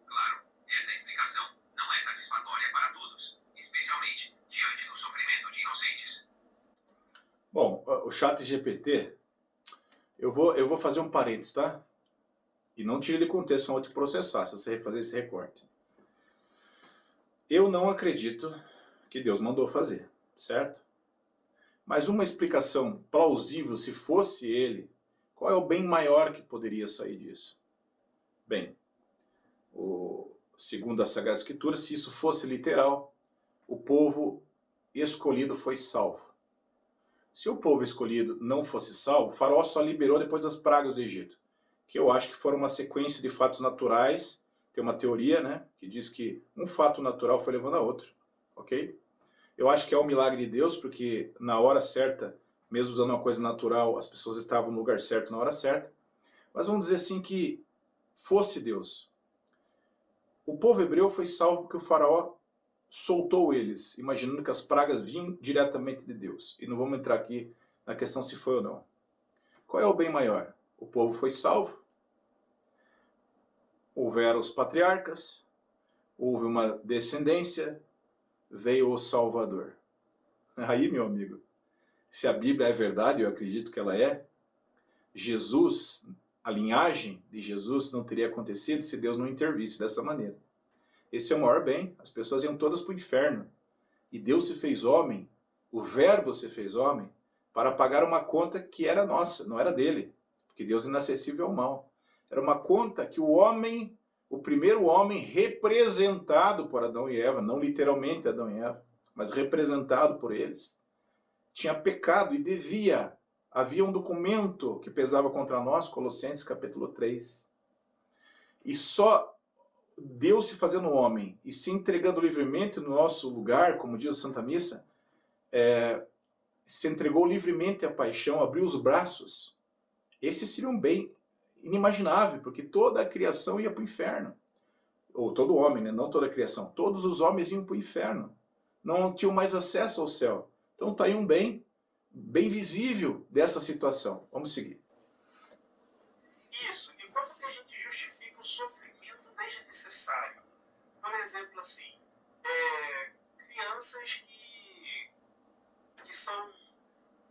Claro, essa explicação não é satisfatória para todos, especialmente diante do sofrimento de inocentes. Bom, o ChatGPT, eu vou fazer um parênteses, tá? E não tire de contexto, senão eu vou te processar se você fazer esse recorte. Eu não acredito que Deus mandou fazer, certo? Mas uma explicação plausível, se fosse ele, qual é o bem maior que poderia sair disso? Bem, segundo a Sagrada Escritura, se isso fosse literal, o povo escolhido foi salvo. Se o povo escolhido não fosse salvo, o faraó só liberou depois das pragas do Egito, que eu acho que foram uma sequência de fatos naturais. Tem uma teoria, né, que diz que um fato natural foi levando a outro, ok? Eu acho que é um milagre de Deus, porque na hora certa, mesmo usando uma coisa natural, as pessoas estavam no lugar certo na hora certa. Mas vamos dizer assim que fosse Deus. O povo hebreu foi salvo porque o faraó soltou eles, imaginando que as pragas vinham diretamente de Deus. E não vamos entrar aqui na questão se foi ou não. Qual é o bem maior? O povo foi salvo, houveram os patriarcas, houve uma descendência, veio o Salvador. Aí, meu amigo, se a Bíblia é verdade, eu acredito que ela é, Jesus, a linhagem de Jesus não teria acontecido se Deus não intervisse dessa maneira. Esse é o maior bem, as pessoas iam todas para o inferno. E Deus se fez homem, o Verbo se fez homem, para pagar uma conta que era nossa, não era dele, porque Deus é inacessível ao mal. Era uma conta que o homem, o primeiro homem representado por Adão e Eva, não literalmente Adão e Eva, mas representado por eles, tinha pecado e devia. Havia um documento que pesava contra nós, Colossenses capítulo 3. E só Deus se fazendo homem e se entregando livremente no nosso lugar, como diz a Santa Missa, se entregou livremente à paixão, abriu os braços. Esse seria um bem inimaginável, porque toda a criação ia para o inferno. Ou todo homem, né? Não toda a criação. Todos os homens iam para o inferno. Não tinham mais acesso ao céu. Então está aí um bem visível dessa situação. Vamos seguir. Isso, e como que a gente justifica o sofrimento desnecessário? Por exemplo, assim, crianças que são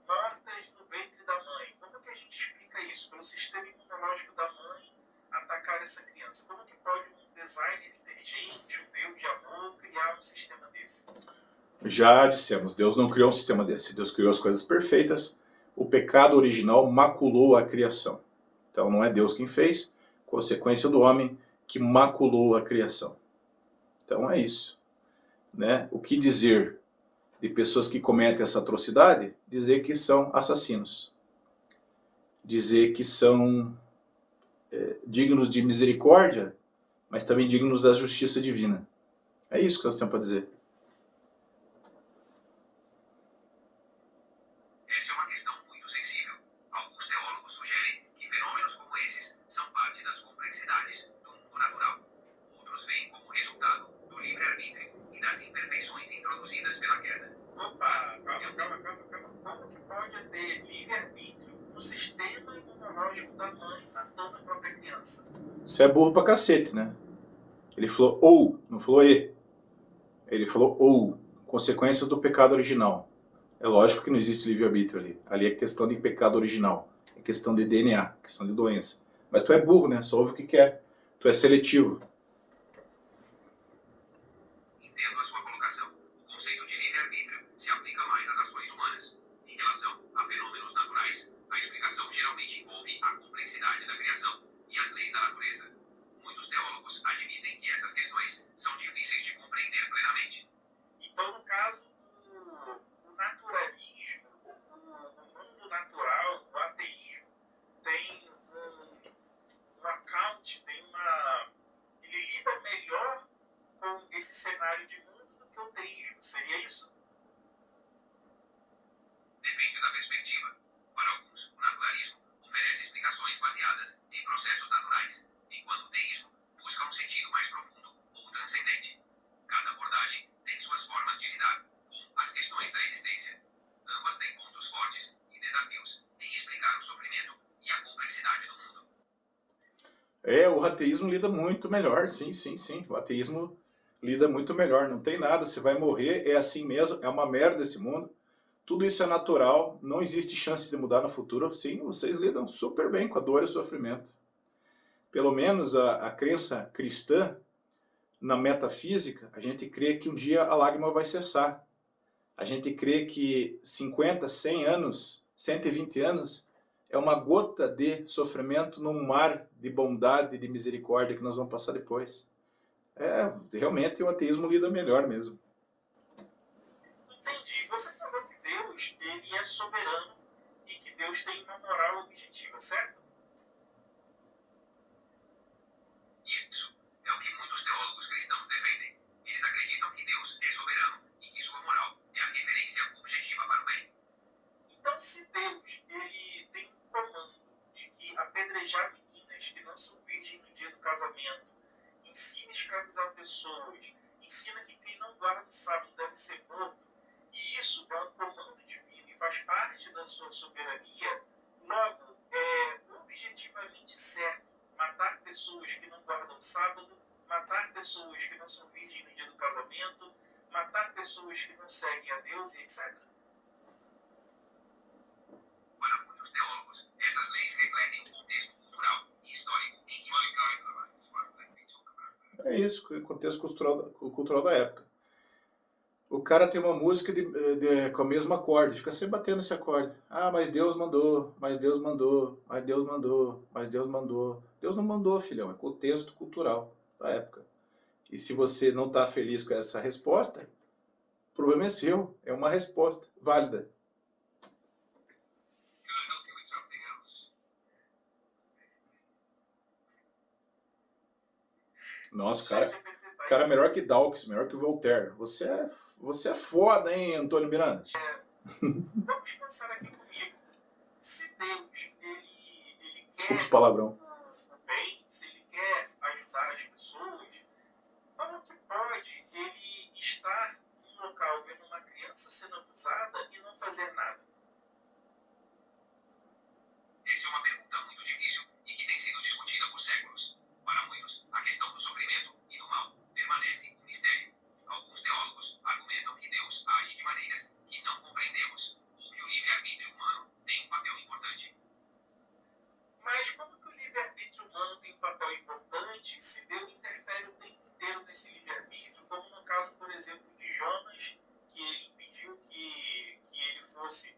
mortas no ventre da mãe. Como que a gente explica isso? Pelo sistema imunológico da mãe atacar essa criança. Como que pode um designer inteligente, um Deus de amor, criar um sistema desse? Já dissemos, Deus não criou um sistema desse. Deus criou as coisas perfeitas. O pecado original maculou a criação. Então não é Deus quem fez, consequência do homem que maculou a criação. Então é isso, né? O que dizer de pessoas que cometem essa atrocidade? Dizer que são assassinos. Dizer que são dignos de misericórdia, mas também dignos da justiça divina. É isso que nós temos para dizer. Essa é uma questão muito sensível. Alguns teólogos sugerem que fenômenos como esses são parte das complexidades do mundo natural. Outros veem como resultado do livre-arbítrio e das imperfeições introduzidas pela queda. Opa, calma. Como que pode ter livre-arbítrio no sistema imunológico da mãe matando a própria criança? Você é burro pra cacete, né? Ele falou ou, não falou e. Ele falou ou, consequências do pecado original. É lógico que não existe livre-arbítrio ali. Ali é questão de pecado original. É questão de DNA, questão de doença. Mas tu é burro, né? Só ouve o que quer. Tu é seletivo. Entendo a sua colocação. O conceito de livre-arbítrio se aplica mais às ações humanas. Em relação a fenômenos naturais, a explicação geralmente envolve a complexidade da criação e as leis da natureza. Muitos teólogos admitem que essas questões são difíceis de compreender plenamente. Então, no caso do naturalismo, o mundo natural, o ateísmo, tem um account, ele lida melhor com esse cenário de mundo do que o teísmo. Seria isso? Depende da perspectiva. Para alguns, o naturalismo oferece explicações baseadas em processos naturais, enquanto o teísmo busca um sentido mais profundo ou transcendente. Cada abordagem tem suas formas de lidar com as questões da existência. Ambas têm pontos fortes e desafios em explicar o sofrimento e a complexidade do mundo. O ateísmo lida muito melhor, sim. O ateísmo lida muito melhor. Não tem nada, você vai morrer, é assim mesmo, é uma merda esse mundo. Tudo isso é natural, não existe chance de mudar no futuro. Sim, vocês lidam super bem com a dor e o sofrimento. Pelo menos a crença cristã, na metafísica, a gente crê que um dia a lágrima vai cessar. A gente crê que 50, 100 anos, 120 anos, é uma gota de sofrimento num mar de bondade e de misericórdia que nós vamos passar depois. Realmente o ateísmo lida melhor mesmo. Entendi. Você falou que Deus, ele é soberano e que Deus tem uma moral objetiva, certo? Isso é o que muitos teólogos cristãos defendem. Eles acreditam que Deus é soberano e que sua moral é a referência objetiva para o bem. Então, se Deus ele tem um comando de que apedrejar meninas que não são virgens no dia do casamento, ensina a escravizar pessoas, ensina que quem não guarda o sábado deve ser morto, e isso é um comando divino e faz parte da sua soberania, logo é objetivamente certo matar pessoas que não guardam o sábado, matar pessoas que não são virgens no dia do casamento, matar pessoas que não seguem a Deus e etc. Para muitos teólogos, essas leis refletem um contexto cultural e histórico em que É isso, o contexto cultural da época. O cara tem uma música com o mesmo acorde, fica sempre batendo esse acorde. Ah, mas Deus mandou, mas Deus mandou, mas Deus mandou, mas Deus mandou. Deus não mandou, filhão, é contexto cultural da época. E se você não está feliz com essa resposta, o problema é seu, é uma resposta válida. Nossa, o cara é melhor que Dawkins, melhor que Voltaire. Você é foda, hein, Antônio Miranda? Vamos pensar aqui comigo. Se Deus, ele Desculpa os quer palavrão. o bem, se ele quer ajudar as pessoas, como que pode ele estar num local vendo uma criança sendo abusada e não fazer nada? Essa é uma pergunta muito difícil e que tem sido discutida por séculos. Para muitos, a questão do sofrimento e do mal permanece um mistério. Alguns teólogos argumentam que Deus age de maneiras que não compreendemos, ou que o livre-arbítrio humano tem um papel importante. Mas como que o livre-arbítrio humano tem um papel importante se Deus interfere o tempo inteiro nesse livre-arbítrio, como no caso, por exemplo, de Jonas, que ele fosse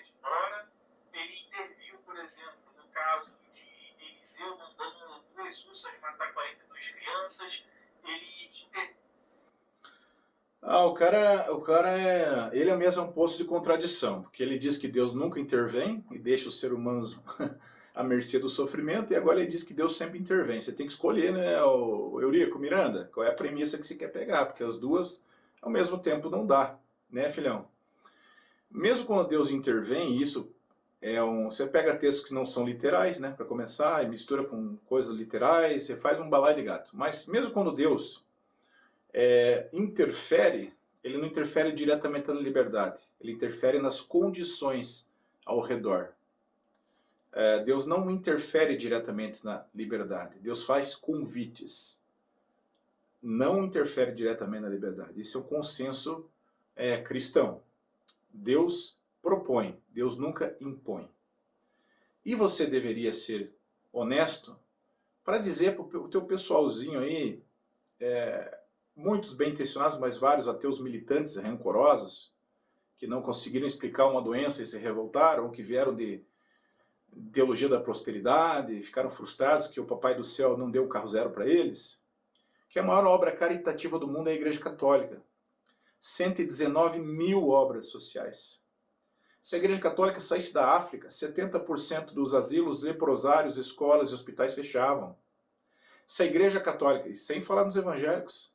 embora. Ele interviu, por exemplo, no caso de Eliseu mandando 2 ursas matar 42 crianças. Ele mesmo é um poço de contradição, porque ele diz que Deus nunca intervém e deixa os seres humanos à mercê do sofrimento, e agora ele diz que Deus sempre intervém. Você tem que escolher, né, o Eurico, Miranda, qual é a premissa que você quer pegar, porque as duas ao mesmo tempo não dá, né, filhão? Mesmo quando Deus intervém, isso você pega textos que não são literais, né, para começar, e mistura com coisas literais, você faz um balaio de gato. Mas mesmo quando Deus interfere, ele não interfere diretamente na liberdade, ele interfere nas condições ao redor. Deus não interfere diretamente na liberdade, Deus faz convites, não interfere diretamente na liberdade. Isso é um consenso cristão. Deus propõe, Deus nunca impõe. E você deveria ser honesto para dizer para o teu pessoalzinho aí, muitos bem intencionados, mas vários ateus militantes rancorosos, que não conseguiram explicar uma doença e se revoltaram, que vieram de teologia da prosperidade, ficaram frustrados que o Papai do Céu não deu um carro zero para eles, que a maior obra caritativa do mundo é a Igreja Católica. 119 mil obras sociais. Se a Igreja Católica saísse da África, 70% dos asilos, leprosários, escolas e hospitais fechavam. Se a Igreja Católica, e sem falar nos evangélicos,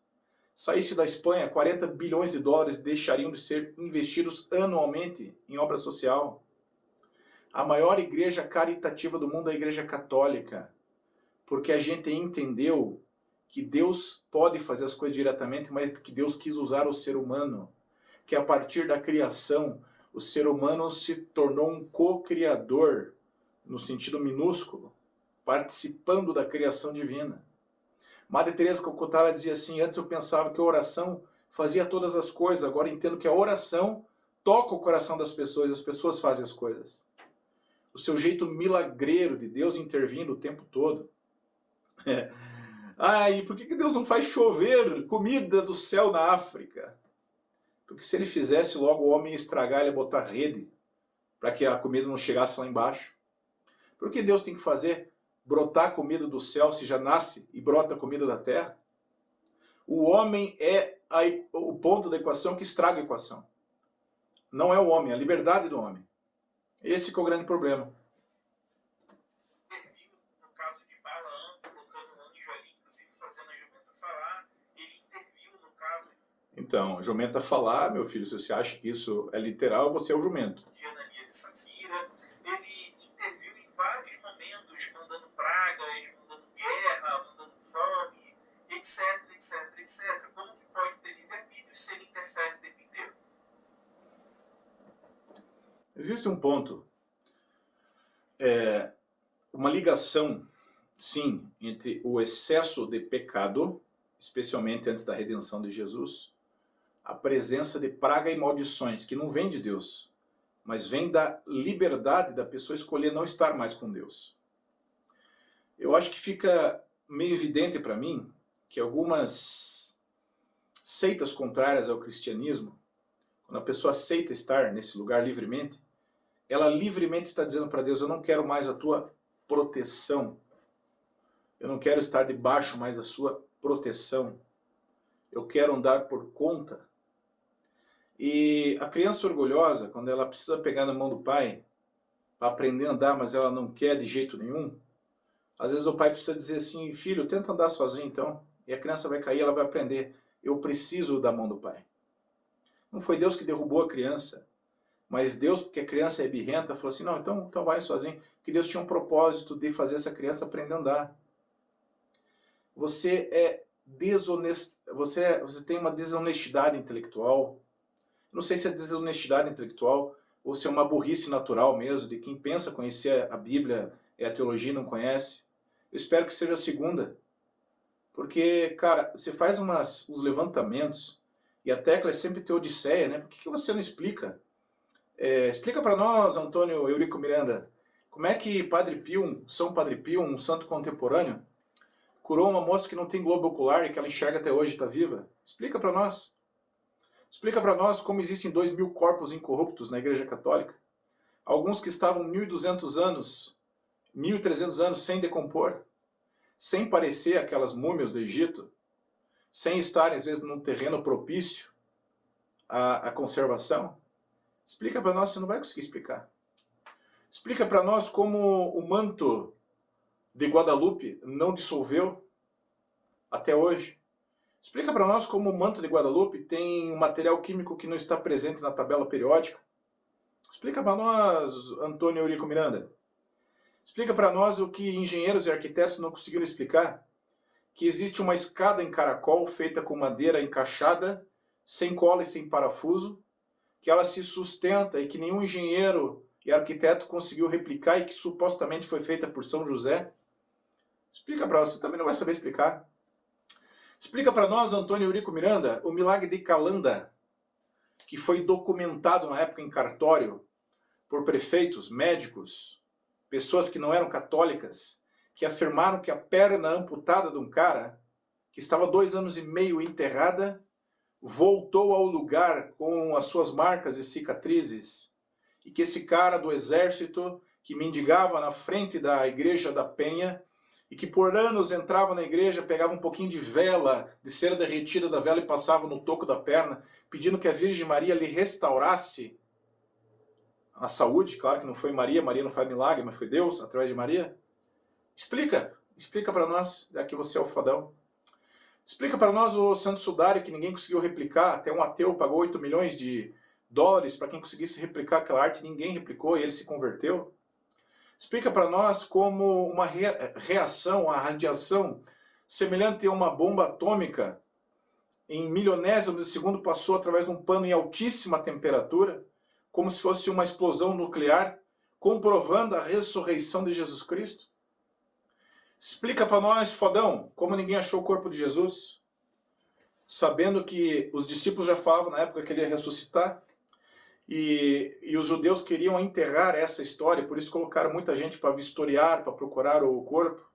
saísse da Espanha, 40 bilhões de dólares deixariam de ser investidos anualmente em obra social. A maior igreja caritativa do mundo é a Igreja Católica, porque a gente entendeu que Deus pode fazer as coisas diretamente, mas que Deus quis usar o ser humano, que a partir da criação, o ser humano se tornou um co-criador, no sentido minúsculo, participando da criação divina. Madre Teresa de Calcutá dizia assim: antes eu pensava que a oração fazia todas as coisas, agora entendo que a oração toca o coração das pessoas, e as pessoas fazem as coisas. O seu jeito milagreiro de Deus intervindo o tempo todo. E por que Deus não faz chover comida do céu na África? Porque se ele fizesse, logo o homem ia estragar, ele ia botar rede para que a comida não chegasse lá embaixo. Por que Deus tem que fazer brotar comida do céu se já nasce e brota comida da terra? O homem é o ponto da equação que estraga a equação. Não é o homem, é a liberdade do homem. Esse que é o grande problema. No caso de Balaão, colocando um anjo ali, inclusive fazendo a jumenta falar, ele interviu no caso Então, a jumenta falar, meu filho, se você acha que isso é literal, você é o jumento. de Ananias e Safira. Ele interviu em vários momentos, mandando pragas, mandando guerra, mandando fome, etc, etc, etc. Como que pode ter livre-arbítrio se ele interfere o tempo inteiro? Existe um ponto, uma ligação, sim, entre o excesso de pecado, especialmente antes da redenção de Jesus, a presença de praga e maldições, que não vem de Deus, mas vem da liberdade da pessoa escolher não estar mais com Deus. Eu acho que fica meio evidente para mim que algumas seitas contrárias ao cristianismo, quando a pessoa aceita estar nesse lugar livremente, ela livremente está dizendo para Deus: eu não quero mais a tua proteção, eu não quero estar debaixo mais da sua proteção, eu quero andar por conta. E a criança orgulhosa, quando ela precisa pegar na mão do pai para aprender a andar, mas ela não quer de jeito nenhum, às vezes o pai precisa dizer assim: filho, tenta andar sozinho então. E a criança vai cair, ela vai aprender: eu preciso da mão do pai. Não foi Deus que derrubou a criança, mas Deus, porque a criança é birrenta, falou assim: não, então vai sozinho. Porque Deus tinha um propósito de fazer essa criança aprender a andar. Você é desonesto, você tem uma desonestidade intelectual. Não sei se é desonestidade intelectual ou se é uma burrice natural mesmo, de quem pensa conhecer a Bíblia e a teologia e não conhece. Eu espero que seja a segunda. Porque, cara, você faz uns levantamentos, e a tecla é sempre teodiceia, né? Por que você não explica? Explica para nós, Antônio Eurico Miranda, como é que Padre Pio, São Padre Pio, um santo contemporâneo, curou uma moça que não tem globo ocular e que ela enxerga até hoje e está viva? Explica para nós. Explica para nós como existem 2.000 corpos incorruptos na Igreja Católica. Alguns que estavam 1.200 anos, 1.300 anos sem decompor, sem parecer aquelas múmias do Egito, sem estarem, às vezes, num terreno propício à conservação. Explica para nós, você não vai conseguir explicar. Explica para nós como o manto de Guadalupe não dissolveu até hoje. Explica para nós como o manto de Guadalupe tem um material químico que não está presente na tabela periódica. Explica para nós, Antônio Eurico Miranda. Explica para nós o que engenheiros e arquitetos não conseguiram explicar. Que existe uma escada em caracol feita com madeira encaixada, sem cola e sem parafuso, que ela se sustenta e que nenhum engenheiro e arquiteto conseguiu replicar e que supostamente foi feita por São José. Explica para nós, você também não vai saber explicar. Explica para nós, Antônio Eurico Miranda, o milagre de Calanda, que foi documentado na época em cartório por prefeitos, médicos, pessoas que não eram católicas, que afirmaram que a perna amputada de um cara, que estava 2 anos e meio enterrada, voltou ao lugar com as suas marcas e cicatrizes, e que esse cara do exército, que mendigava na frente da igreja da Penha, e que por anos entrava na igreja, pegava um pouquinho de vela, de cera derretida da vela e passava no toco da perna, pedindo que a Virgem Maria lhe restaurasse a saúde. Claro que não foi Maria, Maria não faz milagre, mas foi Deus através de Maria. Explica para nós, já que você é o fodão. Explica para nós o Santo Sudário que ninguém conseguiu replicar, até um ateu pagou 8 milhões de dólares para quem conseguisse replicar aquela arte, ninguém replicou e ele se converteu. Explica para nós como uma reação à radiação semelhante a uma bomba atômica em milionésimos de segundo passou através de um pano em altíssima temperatura, como se fosse uma explosão nuclear, comprovando a ressurreição de Jesus Cristo. Explica para nós, fodão, como ninguém achou o corpo de Jesus, sabendo que os discípulos já falavam na época que ele ia ressuscitar, e os judeus queriam enterrar essa história, por isso colocaram muita gente para vistoriar, para procurar o corpo.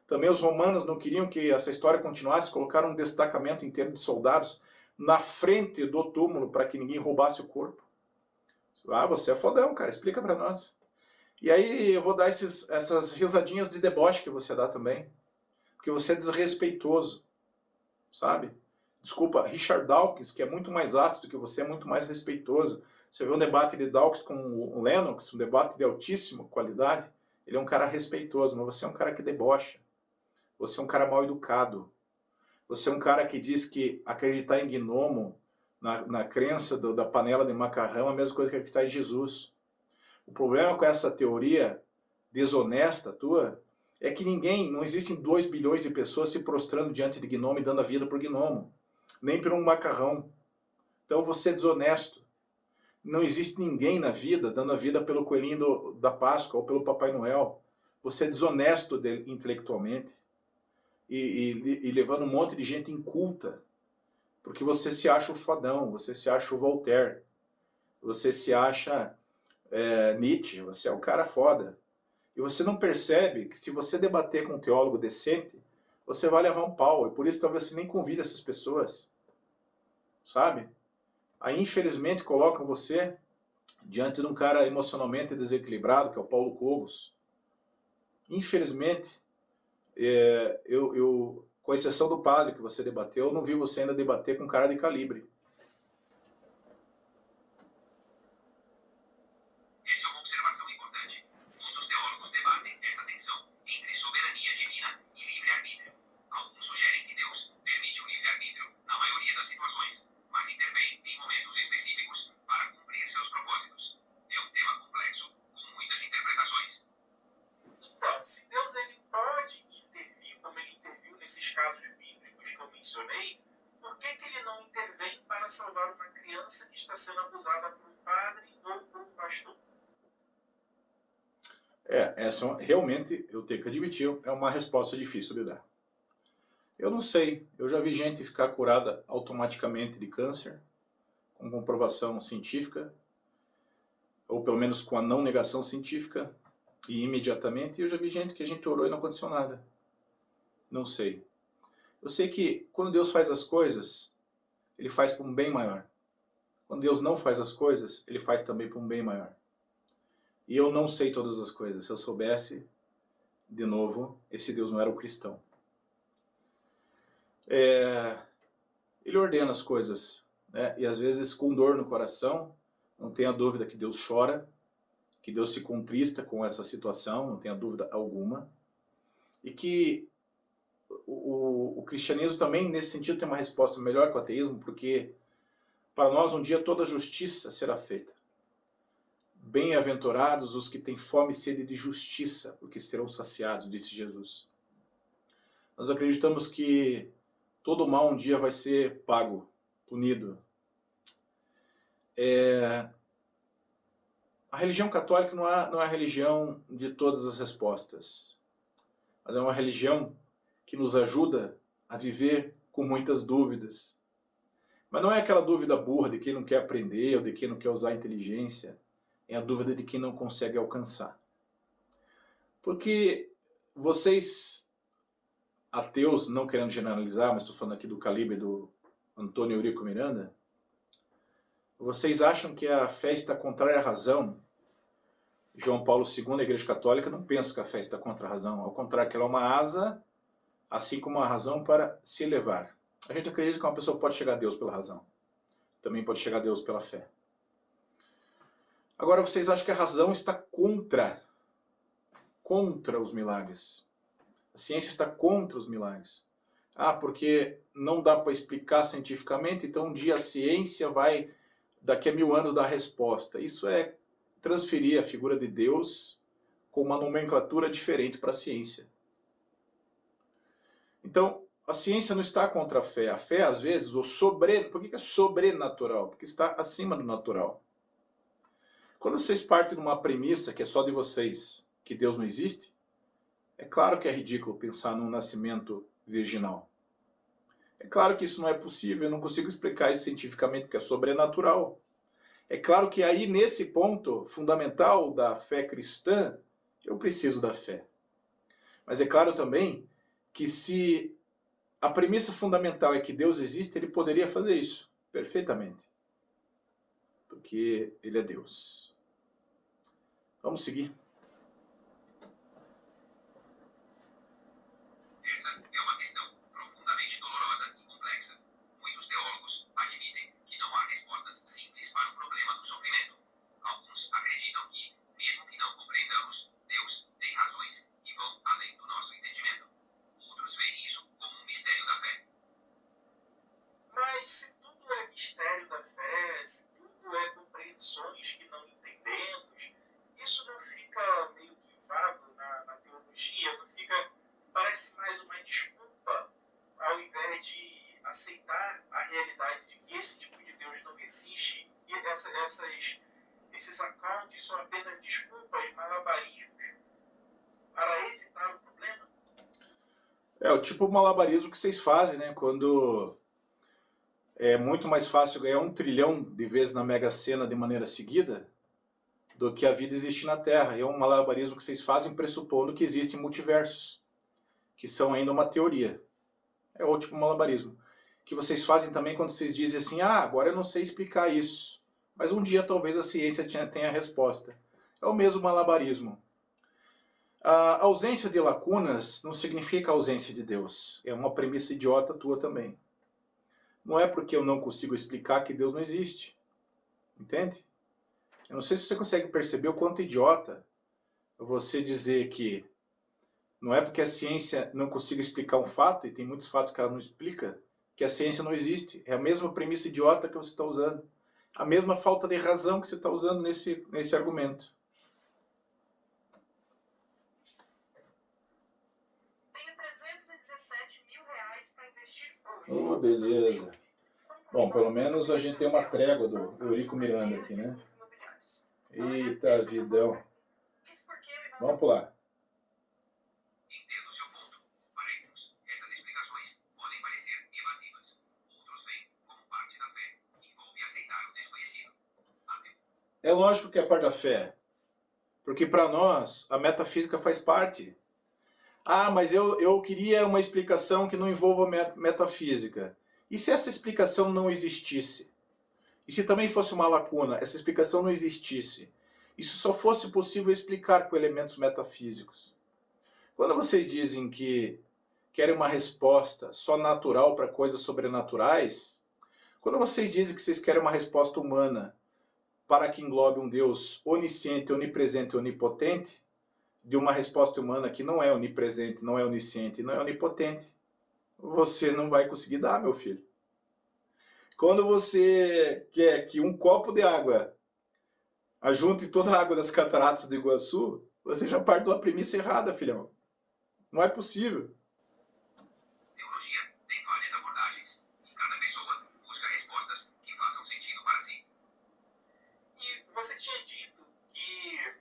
Também os romanos não queriam que essa história continuasse, colocaram um destacamento inteiro de soldados na frente do túmulo para que ninguém roubasse o corpo. Ah, você é fodão, cara, explica para nós. E aí eu vou dar essas risadinhas de deboche que você dá também, porque você é desrespeitoso, sabe? Desculpa, Richard Dawkins, que é muito mais ácido do que você, é muito mais respeitoso. Você vê um debate de Dawkins com o Lennox, um debate de altíssima qualidade, ele é um cara respeitoso, mas você é um cara que debocha. Você é um cara mal educado. Você é um cara que diz que acreditar em gnomo, na crença da panela de macarrão, é a mesma coisa que acreditar em Jesus. O problema com essa teoria desonesta tua é que não existem 2 bilhões de pessoas se prostrando diante de gnomo e dando a vida por gnomo, nem por um macarrão. Então você é desonesto. Não existe ninguém na vida dando a vida pelo coelhinho da Páscoa ou pelo Papai Noel. Você é desonesto intelectualmente e levando um monte de gente inculta, porque você se acha o fodão, você se acha o Voltaire, você se acha Nietzsche, você é o cara foda. E você não percebe que se você debater com um teólogo decente, você vai levar um pau, e por isso talvez você nem convide essas pessoas, sabe? Aí infelizmente colocam você diante de um cara emocionalmente desequilibrado, que é o Paulo Cogos. Infelizmente, com exceção do padre que você debateu, eu não vi você ainda debater com um cara de calibre. Essa é uma observação importante. Muitos teólogos debatem essa tensão entre soberania divina e livre-arbítrio. Alguns sugerem que Deus permite o livre-arbítrio na maioria das situações, mas intervém em momentos específicos para cumprir seus propósitos. É um tema complexo, com muitas interpretações. Então, se Deus ele pode intervir, como ele interviu nesses casos bíblicos que eu mencionei, por que ele não intervém para salvar uma criança que está sendo abusada por um padre ou por um pastor? Essa realmente, eu tenho que admitir, é uma resposta difícil de dar. Eu não sei, eu já vi gente ficar curada automaticamente de câncer, com comprovação científica, ou pelo menos com a não negação científica, e imediatamente, e eu já vi gente que a gente orou e não aconteceu nada. Não sei. Eu sei que quando Deus faz as coisas, ele faz para um bem maior. Quando Deus não faz as coisas, ele faz também para um bem maior. E eu não sei todas as coisas. Se eu soubesse, de novo, esse Deus não era o cristão. Ele ordena as coisas, né? E às vezes com dor no coração, não tenha dúvida que Deus chora, que Deus se contrista com essa situação, não tenha dúvida alguma. E que o cristianismo também, nesse sentido, tem uma resposta melhor que o ateísmo, porque para nós um dia toda justiça será feita. Bem-aventurados os que têm fome e sede de justiça, porque serão saciados, disse Jesus. Nós acreditamos que todo mal um dia vai ser pago, punido. A religião católica não é a religião de todas as respostas, mas é uma religião que nos ajuda a viver com muitas dúvidas. Mas não é aquela dúvida burra de quem não quer aprender ou de quem não quer usar a inteligência. É a dúvida de quem não consegue alcançar. Porque vocês, ateus, não querendo generalizar, mas estou falando aqui do calibre do Antônio Eurico Miranda, vocês acham que a fé está contrária à razão? João Paulo II, a Igreja Católica, não pensa que a fé está contra a razão. Ao contrário, que ela é uma asa, assim como uma razão para se elevar. A gente acredita que uma pessoa pode chegar a Deus pela razão. Também pode chegar a Deus pela fé. Agora, vocês acham que a razão está contra os milagres. A ciência está contra os milagres. Porque não dá para explicar cientificamente, então um dia a ciência vai, daqui a 1000 anos, dar a resposta. Isso é transferir a figura de Deus com uma nomenclatura diferente para a ciência. Então, a ciência não está contra a fé. A fé, às vezes, por que é sobrenatural? Porque está acima do natural. Quando vocês partem de uma premissa que é só de vocês, que Deus não existe, é claro que é ridículo pensar num nascimento virginal. É claro que isso não é possível, eu não consigo explicar isso cientificamente, porque é sobrenatural. É claro que aí, nesse ponto fundamental da fé cristã, eu preciso da fé. Mas é claro também que se a premissa fundamental é que Deus existe, ele poderia fazer isso perfeitamente. Porque ele é Deus. Vamos seguir. Essa é uma questão profundamente dolorosa e complexa. Muitos teólogos admitem que não há respostas simples para o problema do sofrimento. Alguns acreditam que, mesmo que não compreendamos, Deus tem razões que vão além do nosso entendimento. Outros veem isso como um mistério da fé. Mas se tudo é mistério da fé, se tudo é compreensões que não entendemos, isso não fica meio que vago na teologia, não fica, parece mais uma desculpa, ao invés de aceitar a realidade de que esse tipo de Deus não existe, e esses accounts são apenas desculpas, malabarismos, para evitar o problema. É o tipo malabarismo que vocês fazem, né? Quando é muito mais fácil ganhar 1 trilhão de vezes na Mega Sena de maneira seguida do que a vida existe na Terra. E é um malabarismo que vocês fazem pressupondo que existem multiversos, que são ainda uma teoria. É o tipo malabarismo. Que vocês fazem também quando vocês dizem assim, agora eu não sei explicar isso, mas um dia talvez a ciência tenha a resposta. É o mesmo malabarismo. A ausência de lacunas não significa ausência de Deus. É uma premissa idiota tua também. Não é porque eu não consigo explicar que Deus não existe. Entende? Eu não sei se você consegue perceber o quanto idiota você dizer que não é porque a ciência não consiga explicar um fato, e tem muitos fatos que ela não explica, que a ciência não existe. É a mesma premissa idiota que você está usando. A mesma falta de razão que você está usando nesse argumento. Tenho 317 mil reais para investir hoje. Oh, beleza. Bom, pelo menos a gente tem uma trégua do Eurico Miranda aqui, né? Eita, vidão. Vamos pular. Entendo o seu ponto. Para alguns, essas explicações podem parecer evasivas. Outros veem como parte da fé. Envolve aceitar o desconhecido. É lógico que é parte da fé. Porque para nós, a metafísica faz parte. Mas eu queria uma explicação que não envolva metafísica. E se essa explicação não existisse? E se também fosse uma lacuna, essa explicação não existisse, isso só fosse possível explicar com elementos metafísicos. Quando vocês dizem que querem uma resposta só natural para coisas sobrenaturais, quando vocês dizem que vocês querem uma resposta humana para que englobe um Deus onisciente, onipresente e onipotente, de uma resposta humana que não é onipresente, não é onisciente, não é onipotente, você não vai conseguir dar, meu filho. Quando você quer que um copo de água ajunte toda a água das cataratas do Iguaçu, você já parte de uma premissa errada, filhão. Não é possível. Teologia tem várias abordagens, e cada pessoa busca respostas que façam sentido para si. E você tinha dito que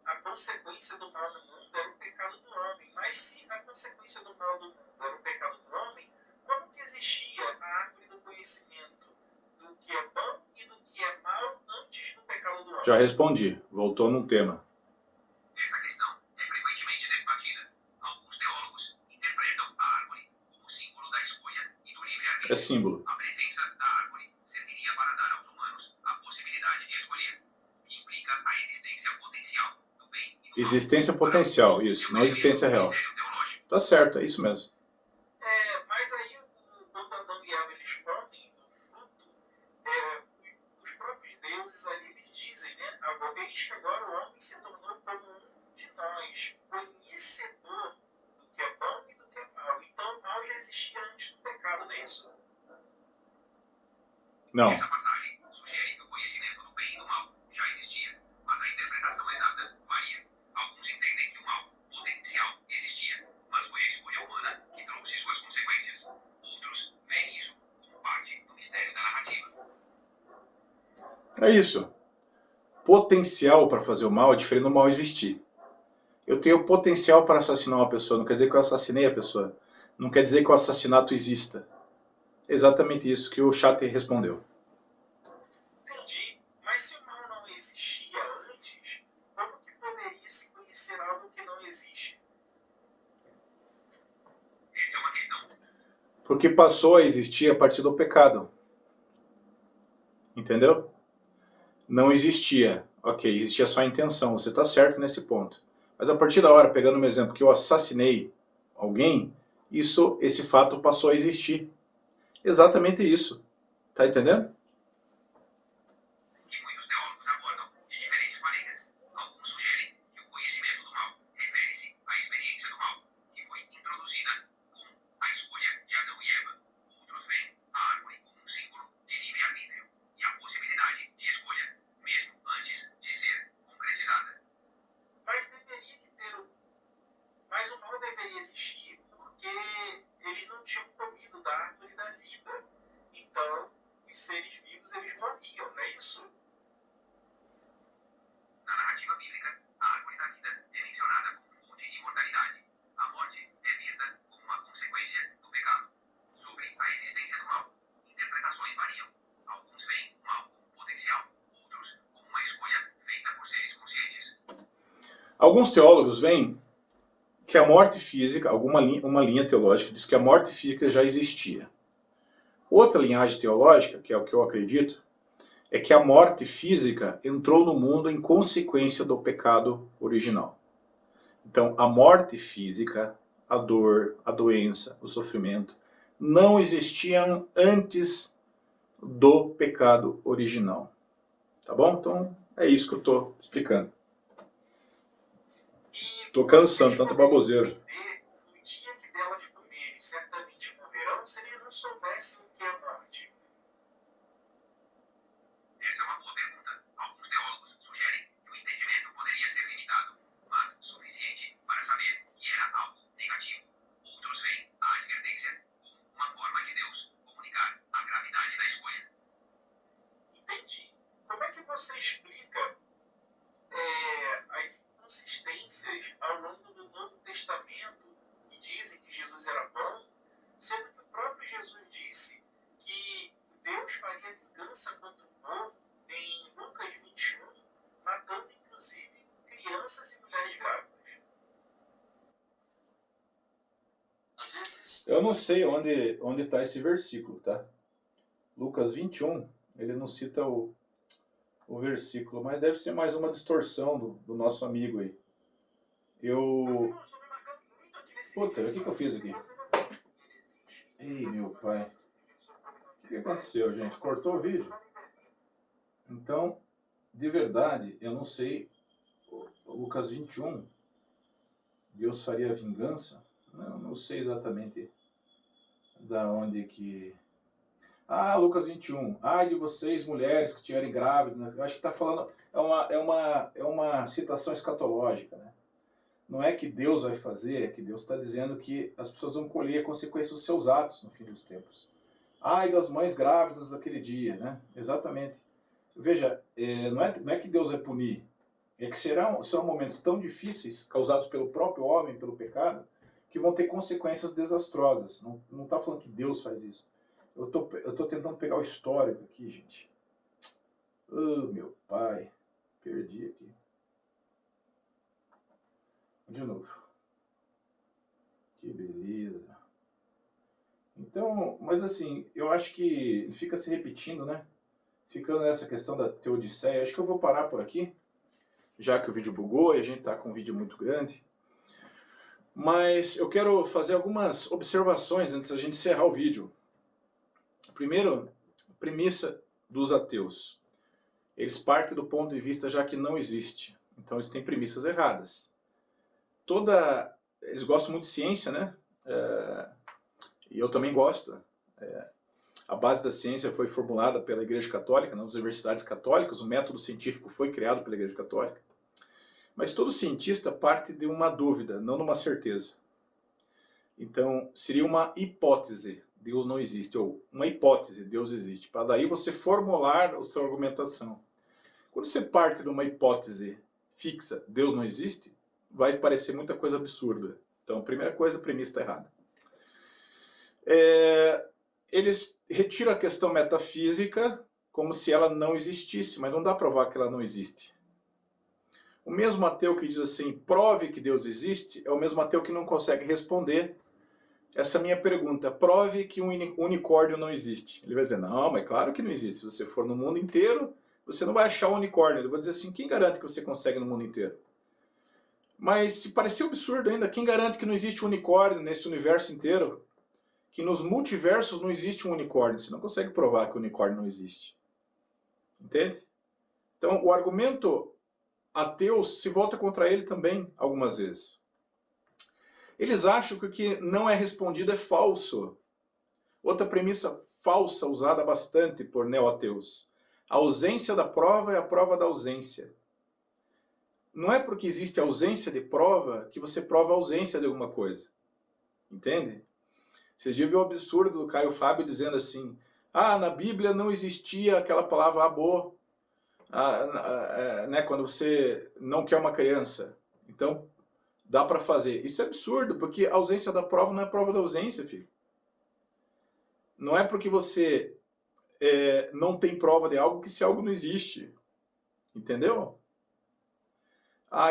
a consequência do mal no mundo era o pecado do homem. Mas se a consequência do mal do mundo era o pecado do homem, como que existia a árvore do conhecimento do que é bom e do que é mal antes do pecado do homem? Já respondi. Voltou num tema. Essa questão é frequentemente debatida. Alguns teólogos interpretam a árvore como símbolo da escolha e do livre-arbítrio. É símbolo. A presença da árvore serviria para dar aos humanos a possibilidade de escolher, o que implica a existência potencial do bem e do mal. Existência potencial, isso. Não existência real. Mistério teológico. Tá certo, é isso mesmo. Mas aí, quando Adão e Eva eles comem do fruto, os próprios deuses ali eles dizem, né? Eis que agora o homem se tornou como um de nós, conhecedor do que é bom e do que é mal. Então o mal já existia antes do pecado, não é isso? Não. Essa passagem sugere que o conhecimento do bem e do mal já existia, mas a interpretação exata varia. Alguns entendem que o mal potencial existia, mas foi a escolha humana que trouxe suas consequências. Outros veem isso como parte do mistério da narrativa. É isso. Potencial para fazer o mal é diferente do mal existir. Eu tenho potencial para assassinar uma pessoa, não quer dizer que eu assassinei a pessoa. Não quer dizer que o assassinato exista. Exatamente isso que o chat respondeu. Entendi. Mas se o mal não existia antes, como que poderia se conhecer algo que não existe? Essa é uma questão. Porque passou a existir a partir do pecado. Entendeu? Não existia. Ok, existia só a intenção. Você está certo nesse ponto. Mas a partir da hora, pegando um exemplo, que eu assassinei alguém, esse fato passou a existir. Exatamente isso. Tá entendendo? Que muitos teólogos abordam de diferentes maneiras. Alguns sugerem que o conhecimento do mal refere-se à experiência do mal, que foi introduzida com a escolha de Adão e Eva. Outros veem a árvore como um símbolo de livre-arbítrio e a possibilidade de escolha, mesmo antes de ser concretizada. Mas o mal deveria existir porque eles não tinham comido da árvore da vida. Então, os seres vivos eles morriam, não é isso? Na narrativa bíblica, a árvore da vida é mencionada como fonte de imortalidade. A morte é vista como uma consequência do pecado. Sobre a existência do mal, interpretações variam. Alguns veem o mal como potencial, outros como uma escolha feita por seres conscientes. Alguns teólogos veem que a morte física, uma linha teológica diz que a morte física já existia. Outra linhagem teológica, que é o que eu acredito, é que a morte física entrou no mundo em consequência do pecado original. Então, a morte física, a dor, a doença, o sofrimento, não existiam antes do pecado original. Tá bom? Então, é isso que eu estou explicando. Tô cansando, tanta baboseira. No dia que delas comerem, certamente morrerão, se eles não soubessem o que é a morte. Essa é uma boa pergunta. Alguns teólogos sugerem que o entendimento poderia ser limitado, mas suficiente para saber que era algo negativo. Outros veem a advertência como uma forma de Deus comunicar a gravidade da escolha. Entendi. Como é que você explica as inconsistências ao longo do Novo Testamento que dizem que Jesus era bom, sendo que o próprio Jesus disse que Deus faria vingança contra o povo em Lucas 21, matando inclusive crianças e mulheres grávidas? Eu não sei onde está esse versículo, tá? Lucas 21, Ele não cita o versículo, mas deve ser mais uma distorção do nosso amigo aí. Puta, o que eu fiz aqui? Ei, meu pai. O que aconteceu, gente? Cortou o vídeo? Então, de verdade, eu não sei. Lucas 21, Deus faria vingança? Não sei exatamente da onde que... Ah, Lucas 21. Ai de vocês, mulheres que estiverem grávidas. Eu acho que está falando... É uma citação escatológica, né? Não é que Deus vai fazer, é que Deus está dizendo que as pessoas vão colher consequências dos seus atos no fim dos tempos. Ai das mães grávidas daquele dia, né? Exatamente. Veja, não é que Deus vai punir, é que serão momentos tão difíceis, causados pelo próprio homem, pelo pecado, que vão ter consequências desastrosas. Não está falando que Deus faz isso. Eu tô tentando pegar o histórico aqui, gente. Oh, meu pai. Perdi aqui. De novo. Que beleza. Então, mas assim, eu acho que ele fica se repetindo, né? Ficando nessa questão da Teodiceia. Acho que eu vou parar por aqui, já que o vídeo bugou e a gente está com um vídeo muito grande. Mas eu quero fazer algumas observações antes da gente encerrar o vídeo. Primeiro, premissa dos ateus. Eles partem do ponto de vista já que não existe. Então eles têm premissas erradas. Eles gostam muito de ciência, né? E eu também gosto. A base da ciência foi formulada pela Igreja Católica, nas universidades católicas, o método científico foi criado pela Igreja Católica. Mas todo cientista parte de uma dúvida, não de uma certeza. Então, seria uma hipótese, Deus não existe, ou uma hipótese, Deus existe. Para daí você formular a sua argumentação. Quando você parte de uma hipótese fixa, Deus não existe, vai parecer muita coisa absurda. Então, a primeira coisa, a premissa está errada. Eles retiram a questão metafísica como se ela não existisse, mas não dá para provar que ela não existe. O mesmo ateu que diz assim, prove que Deus existe, é o mesmo ateu que não consegue responder essa minha pergunta. Prove que um unicórnio não existe. Ele vai dizer, não, mas claro que não existe. Se você for no mundo inteiro, você não vai achar um unicórnio. Ele vai dizer assim, quem garante que você consegue no mundo inteiro? Mas se parecer absurdo ainda, quem garante que não existe um unicórnio nesse universo inteiro? Que nos multiversos não existe um unicórnio. Você não consegue provar que o unicórnio não existe. Entende? Então, o argumento ateu se volta contra ele também, algumas vezes. Eles acham que o que não é respondido é falso. Outra premissa falsa, usada bastante por neo-ateus. A ausência da prova é a prova da ausência. Não é porque existe ausência de prova que você prova a ausência de alguma coisa. Entende? Você já viu o absurdo do Caio Fábio dizendo assim, na Bíblia não existia aquela palavra abô, né, quando você não quer uma criança. Então, dá para fazer. Isso é absurdo, porque a ausência da prova não é prova da ausência, filho. Não é porque você não tem prova de algo que se algo não existe. Entendeu?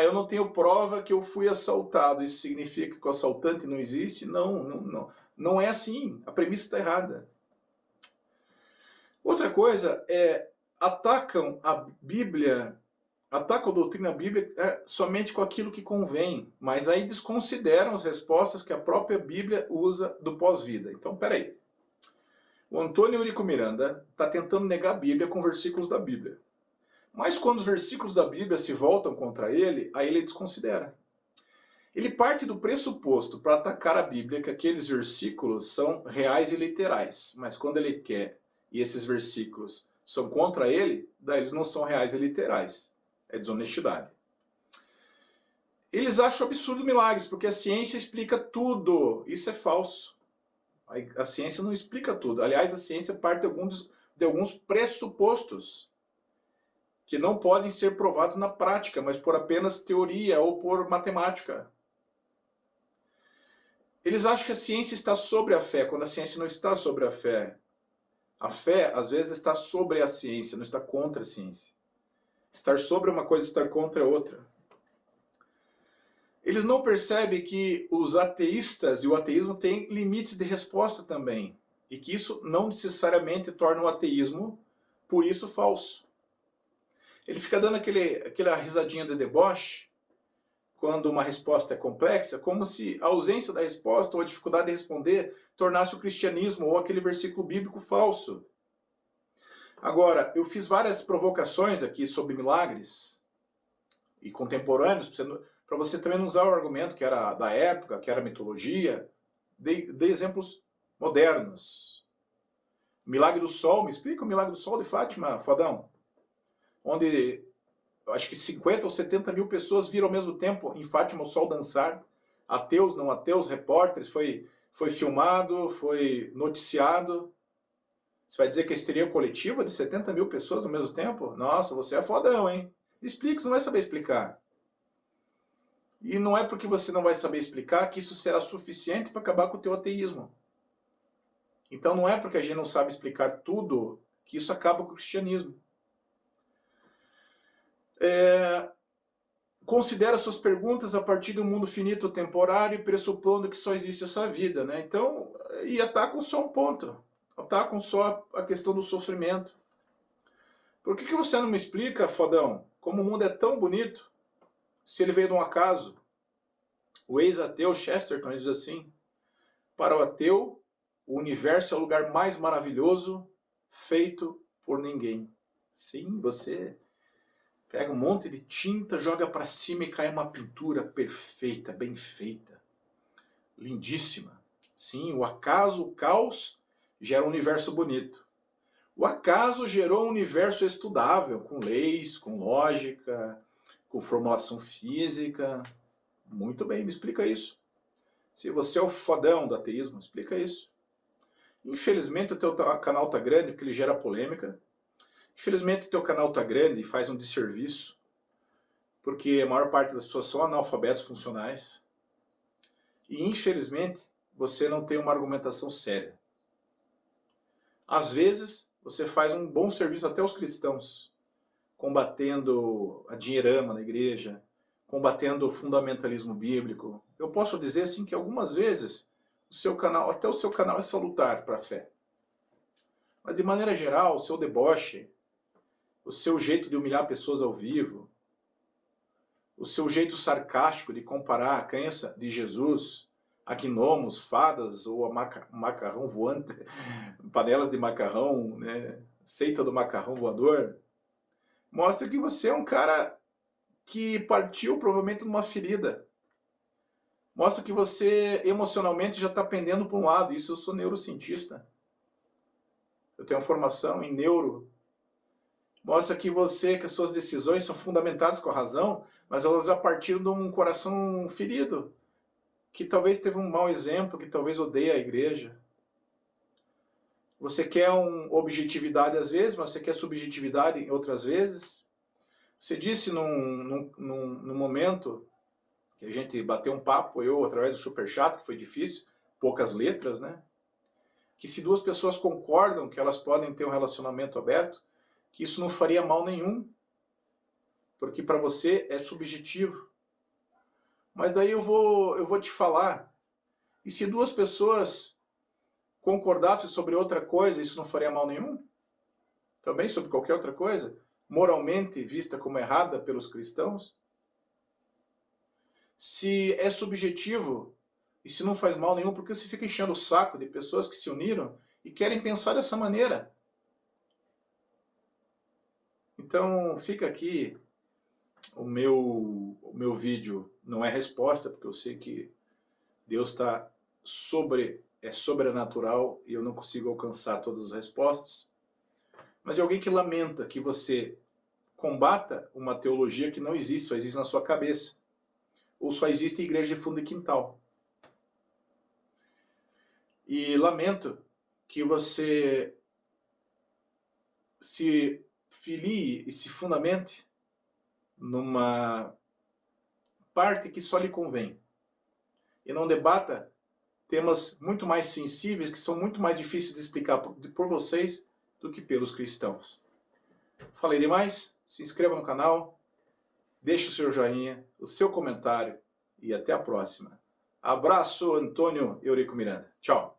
Eu não tenho prova que eu fui assaltado. Isso significa que o assaltante não existe? Não é assim. A premissa está errada. Outra coisa atacam a Bíblia, atacam a doutrina bíblica somente com aquilo que convém, mas aí desconsideram as respostas que a própria Bíblia usa do pós-vida. Então, peraí. O Antônio Eurico Miranda está tentando negar a Bíblia com versículos da Bíblia. Mas quando os versículos da Bíblia se voltam contra ele, aí ele desconsidera. Ele parte do pressuposto para atacar a Bíblia que aqueles versículos são reais e literais. Mas quando ele quer, e esses versículos são contra ele, daí eles não são reais e literais. É desonestidade. Eles acham absurdo milagres, porque a ciência explica tudo. Isso é falso. A ciência não explica tudo. Aliás, a ciência parte de alguns pressupostos que não podem ser provados na prática, mas por apenas teoria ou por matemática. Eles acham que a ciência está sobre a fé, quando a ciência não está sobre a fé. A fé, às vezes, está sobre a ciência, não está contra a ciência. Estar sobre uma coisa e estar contra outra. Eles não percebem que os ateístas e o ateísmo têm limites de resposta também. E que isso não necessariamente torna o ateísmo por isso falso. Ele fica dando aquela risadinha de deboche quando uma resposta é complexa, como se a ausência da resposta ou a dificuldade de responder tornasse o cristianismo ou aquele versículo bíblico falso. Agora, eu fiz várias provocações aqui sobre milagres e contemporâneos, para você também não usar o argumento que era da época, que era mitologia. Dei exemplos modernos. Milagre do Sol, me explica o Milagre do Sol de Fátima, Fodão? Onde acho que 50 ou 70 mil pessoas viram ao mesmo tempo em Fátima o sol dançar. Ateus, não ateus, repórteres, foi filmado, foi noticiado. Você vai dizer que a histeria coletiva de 70 mil pessoas ao mesmo tempo? Nossa, você é fodão, hein? Explica, você não vai saber explicar. E não é porque você não vai saber explicar que isso será suficiente para acabar com o teu ateísmo. Então não é porque a gente não sabe explicar tudo que isso acaba com o cristianismo. Considera suas perguntas a partir do mundo finito temporário, pressupondo que só existe essa vida, né? Então, e atacam só um ponto. Atacam só a questão do sofrimento. Por que você não me explica, Fodão, como o mundo é tão bonito, se ele veio de um acaso? O ex-ateu Chesterton diz assim: para o ateu, o universo é o lugar mais maravilhoso feito por ninguém. Sim, você pega um monte de tinta, joga para cima e cai uma pintura perfeita, bem feita, lindíssima. Sim, o acaso, o caos, gera um universo bonito. O acaso gerou um universo estudável, com leis, com lógica, com formulação física. Muito bem, me explica isso. Se você é o fodão do ateísmo, explica isso. Infelizmente o teu canal está grande porque ele gera polêmica. Infelizmente o teu canal está grande e faz um desserviço, porque a maior parte das pessoas são analfabetos funcionais. E infelizmente você não tem uma argumentação séria. Às vezes você faz um bom serviço até aos cristãos, combatendo a dinheirama na igreja, combatendo o fundamentalismo bíblico. Eu posso dizer assim que algumas vezes o seu canal, até o seu canal é salutar para a fé. Mas de maneira geral, o seu deboche, o seu jeito de humilhar pessoas ao vivo, o seu jeito sarcástico de comparar a crença de Jesus a gnomos, fadas ou a macarrão voante, panelas de macarrão, né, seita do macarrão voador, mostra que você é um cara que partiu provavelmente de uma ferida. Mostra que você emocionalmente já está pendendo para um lado. Isso eu sou neurocientista. Eu tenho uma formação em neuro. Mostra que que as suas decisões são fundamentadas com a razão, mas elas já partiram de um coração ferido, que talvez teve um mau exemplo, que talvez odeia a igreja. Você quer objetividade às vezes, mas você quer subjetividade em outras vezes. Você disse num momento que a gente bateu um papo, eu através do Superchat, que foi difícil, poucas letras, né? Que se duas pessoas concordam que elas podem ter um relacionamento aberto, que isso não faria mal nenhum, porque para você é subjetivo. Mas daí eu vou te falar, e se duas pessoas concordassem sobre outra coisa, isso não faria mal nenhum? Também sobre qualquer outra coisa, moralmente vista como errada pelos cristãos? Se é subjetivo e se não faz mal nenhum, por que você fica enchendo o saco de pessoas que se uniram e querem pensar dessa maneira? Então fica aqui o meu vídeo. Não é resposta, porque eu sei que Deus está é sobrenatural e eu não consigo alcançar todas as respostas. Mas é alguém que lamenta que você combata uma teologia que não existe, só existe na sua cabeça. Ou só existe em igreja de fundo e quintal. E lamento que você se filie e se fundamente numa parte que só lhe convém. E não debata temas muito mais sensíveis, que são muito mais difíceis de explicar por vocês do que pelos cristãos. Falei demais? Se inscreva no canal, deixe o seu joinha, o seu comentário e até a próxima. Abraço, Antônio Eurico Miranda. Tchau.